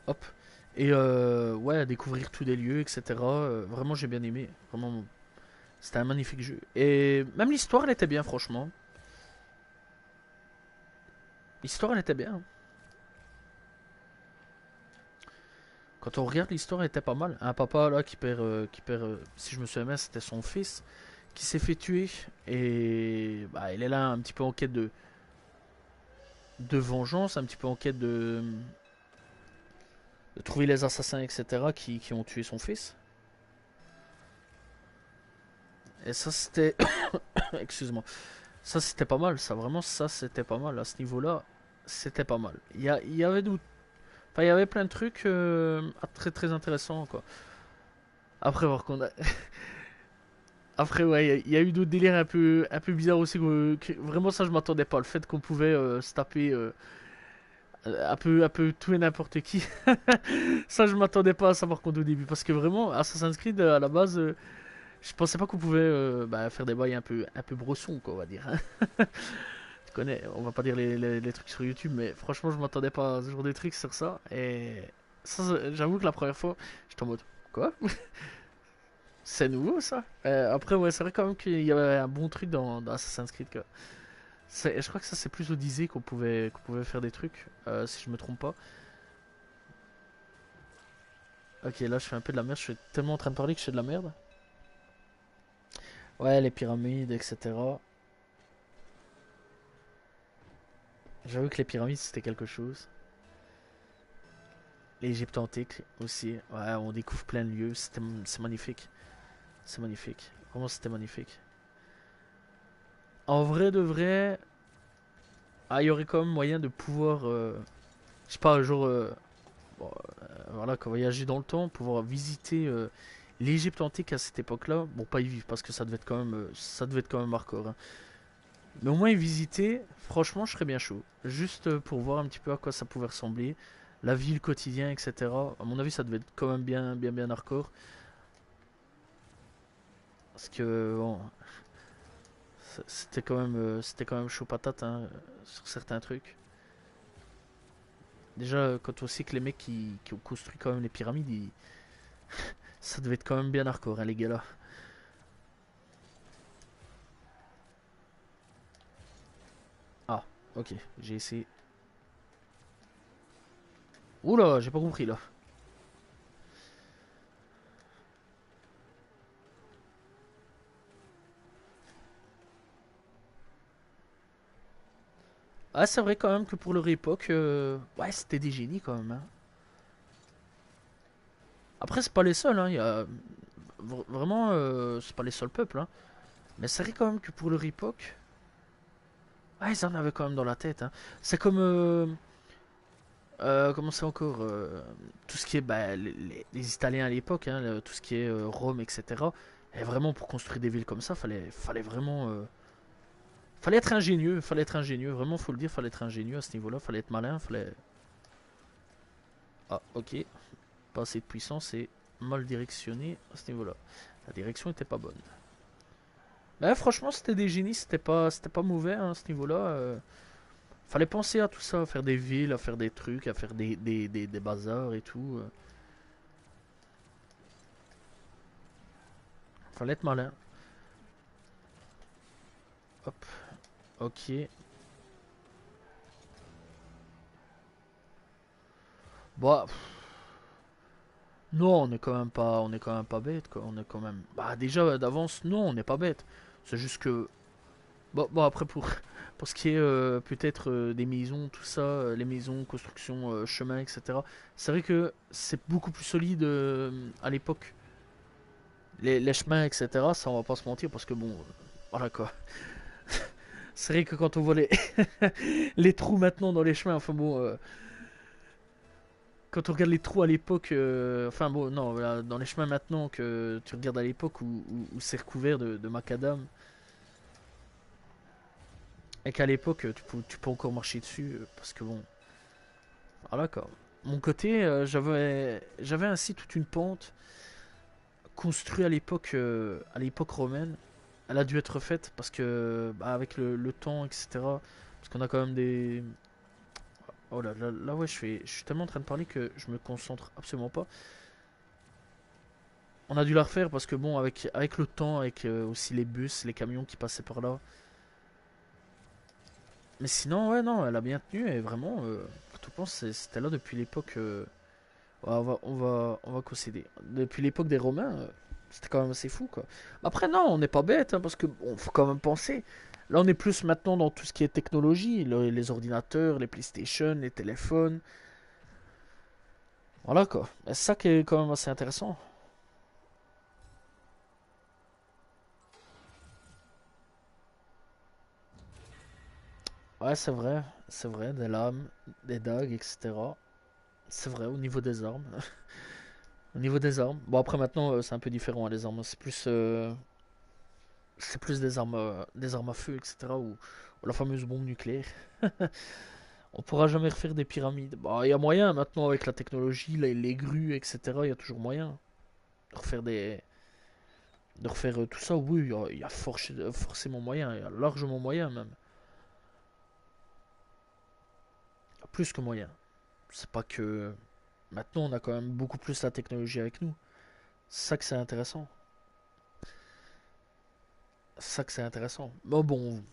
Hop. Et ouais, découvrir tous les lieux, etc. Vraiment, j'ai bien aimé. Vraiment, c'était un magnifique jeu. Et même l'histoire, elle était bien, franchement. L'histoire, elle était bien. Quand on regarde l'histoire, elle était pas mal. Un papa là si je me souviens bien, c'était son fils qui s'est fait tuer. Et bah, il est là un petit peu en quête de vengeance, un petit peu en quête de trouver les assassins, etc., qui ont tué son fils. Et ça, c'était. Excuse-moi. Ça, c'était pas mal. Ça, vraiment, ça, c'était pas mal. À ce niveau-là, c'était pas mal. Il y avait enfin, il y avait plein de trucs très très intéressants, quoi. Après, par contre, après, ouais, il y a eu d'autres délires un peu bizarres aussi. Vraiment, ça, je m'attendais pas. Le fait qu'on pouvait se taper un peu tout et n'importe qui. Ça, je m'attendais pas à ça, par contre, au début. Parce que vraiment, Assassin's Creed, à la base, je pensais pas qu'on pouvait bah, faire des bails un peu brossons, quoi, on va dire. Tu connais, on va pas dire les trucs sur YouTube, mais franchement, je m'attendais pas à ce genre de trucs sur ça. Et ça, j'avoue que la première fois, j'étais en mode, quoi? C'est nouveau ça? Après, ouais, c'est vrai quand même qu'il y avait un bon truc dans Assassin's Creed. Je crois que ça, c'est plus au Disney qu'on pouvait faire des trucs, si je me trompe pas. Ok, là, je fais un peu de la merde. Je suis tellement en train de parler que je fais de la merde. Ouais, les pyramides, etc. J'avoue que les pyramides, c'était quelque chose. L'Égypte antique aussi. Ouais, on découvre plein de lieux. C'est magnifique. C'est magnifique. Vraiment, c'était magnifique. En vrai de vrai, ah, il y aurait quand même moyen de pouvoir, je sais pas, un jour, bon, voilà, quand voyager dans le temps, pouvoir visiter l'Égypte antique à cette époque-là. Bon, pas y vivre parce que ça devait être quand même hardcore, hein. Mais au moins y visiter, franchement, je serais bien chaud. Juste pour voir un petit peu à quoi ça pouvait ressembler, la vie, le quotidien, etc. À mon avis, ça devait être quand même bien hardcore. Parce que bon, c'était quand même chaud patate hein, sur certains trucs. Déjà, quand on sait que les mecs qui ont construit quand même les pyramides, ça devait être quand même bien hardcore, hein, les gars là. Ah, ok, j'ai essayé. Oula, j'ai pas compris là. Ah, c'est vrai quand même que pour leur époque, ouais, c'était des génies quand même, hein. Après, c'est pas les seuls, hein. Il y a vraiment, c'est pas les seuls peuples, hein. Mais c'est vrai quand même que pour leur époque, ouais, ils en avaient quand même dans la tête, hein. C'est comme, comment c'est encore, tout ce qui est, bah, les Italiens à l'époque, hein, tout ce qui est Rome, etc. Et vraiment, pour construire des villes comme ça, fallait vraiment, fallait être ingénieux. Vraiment, faut le dire, fallait être ingénieux à ce niveau-là, fallait être malin, fallait. Ah, ok, pas assez de puissance et mal directionné à ce niveau-là. La direction était pas bonne. Mais franchement, c'était des génies, c'était pas mauvais hein, à ce niveau-là. Fallait penser à tout ça, à faire des villes, à faire des trucs, à faire des bazars et tout. Fallait être malin. Hop, ok. Bah, non, on est quand même pas bête, quoi. On est quand même, bah déjà d'avance, non, on n'est pas bête. C'est juste que, bon après pour ce qui est peut-être des maisons, tout ça, les maisons, construction, chemin, etc. C'est vrai que c'est beaucoup plus solide à l'époque. Les chemins, etc. Ça, on va pas se mentir parce que bon, voilà quoi. C'est vrai que quand on voit les trous maintenant dans les chemins, enfin bon, quand on regarde les trous à l'époque, enfin bon, non, voilà, dans les chemins maintenant que tu regardes à l'époque où c'est recouvert de macadam, et qu'à l'époque tu peux encore marcher dessus, parce que bon, voilà quoi. Mon côté, j'avais ainsi toute une pente construite à l'époque romaine. Elle a dû être faite parce que, bah, avec le temps, etc. Parce qu'on a quand même Oh là là, là ouais, je suis tellement en train de parler que je me concentre absolument pas. On a dû la refaire parce que bon, avec le temps, avec aussi les bus, les camions qui passaient par là. Mais sinon, ouais, non, elle a bien tenu et vraiment, quand on pense, c'était là depuis l'époque. Ouais, on va concéder. Depuis l'époque des Romains, c'était quand même assez fou, quoi. Après, non, on n'est pas bête, hein, parce que bon, faut quand même penser. Là, on est plus maintenant dans tout ce qui est technologie, les ordinateurs, les PlayStation, les téléphones. Voilà, quoi. Et c'est ça qui est quand même assez intéressant. Ouais, c'est vrai, des lames, des dagues, etc. C'est vrai, au niveau des armes. Au niveau des armes. Bon, après, maintenant, c'est un peu différent, hein, les armes. C'est plus des armes à feu, etc. Ou la fameuse bombe nucléaire. On pourra jamais refaire des pyramides. Bah, il y a moyen maintenant avec la technologie, les grues, etc. Il y a toujours moyen de refaire de refaire tout ça. Oui, il y a forcément moyen, il y a largement moyen même. Plus que moyen. C'est pas que maintenant on a quand même beaucoup plus la technologie avec nous. C'est ça que c'est intéressant. C'est ça que c'est intéressant. Mais bon,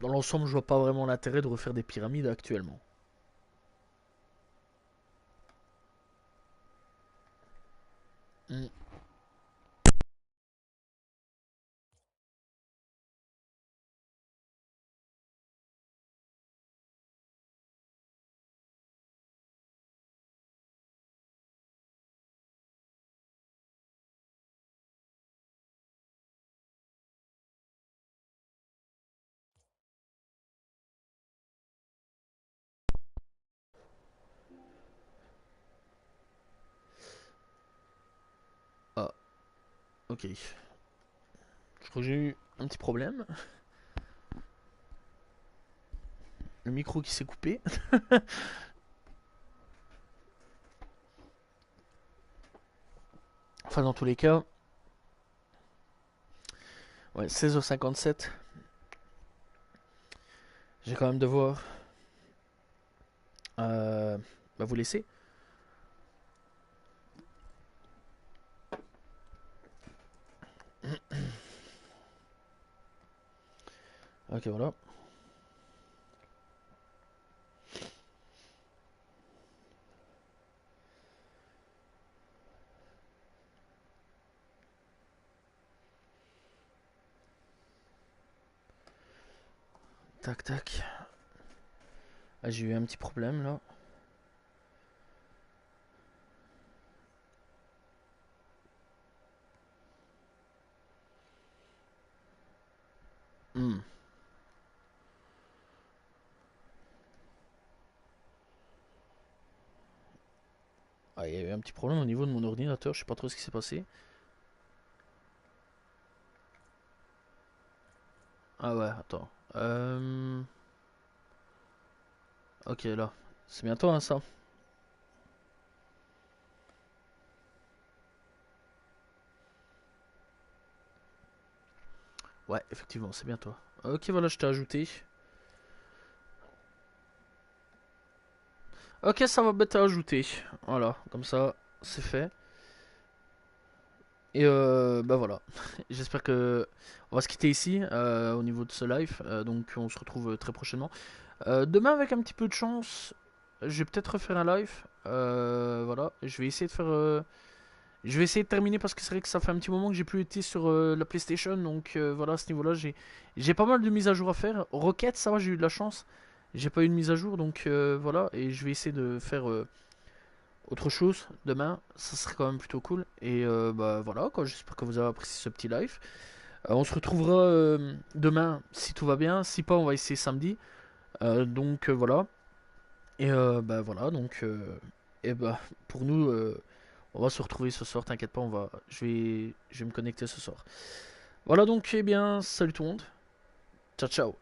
dans l'ensemble, je vois pas vraiment l'intérêt de refaire des pyramides actuellement. Hmm. Ah, ok. Je crois que j'ai eu un petit problème. Le micro qui s'est coupé. Enfin, dans tous les cas, ouais, 16h57. J'ai quand même devoir bah, vous laisser. Ok, voilà. Tac, tac. Ah, j'ai eu un petit problème là. Hmm. Ah, il y a eu un petit problème au niveau de mon ordinateur. Je sais pas trop ce qui s'est passé. Ah ouais, attends. Ok, là. C'est bientôt, hein, ça. Ouais, effectivement, c'est bientôt. Ok, voilà, je t'ai ajouté. Ok, ça va bête à ajouter. Voilà, comme ça, c'est fait. Et bah voilà. J'espère que on va se quitter ici au niveau de ce live. Donc on se retrouve très prochainement. Demain avec un petit peu de chance, je vais peut-être refaire un live. Voilà, je vais essayer de faire. Je vais essayer de terminer parce que c'est vrai que ça fait un petit moment que j'ai plus été sur la PlayStation. Donc voilà, à ce niveau-là, j'ai pas mal de mises à jour à faire. Rocket, ça va, j'ai eu de la chance. J'ai pas eu de mise à jour, donc voilà. Et je vais essayer de faire autre chose demain. Ça serait quand même plutôt cool. Et bah voilà, quoi. J'espère que vous avez apprécié ce petit live. On se retrouvera demain si tout va bien. Si pas, on va essayer samedi. Donc voilà. Et bah voilà, donc et bah pour nous, on va se retrouver ce soir. T'inquiète pas, je vais me connecter ce soir. Voilà donc, eh bien, salut tout le monde. Ciao ciao.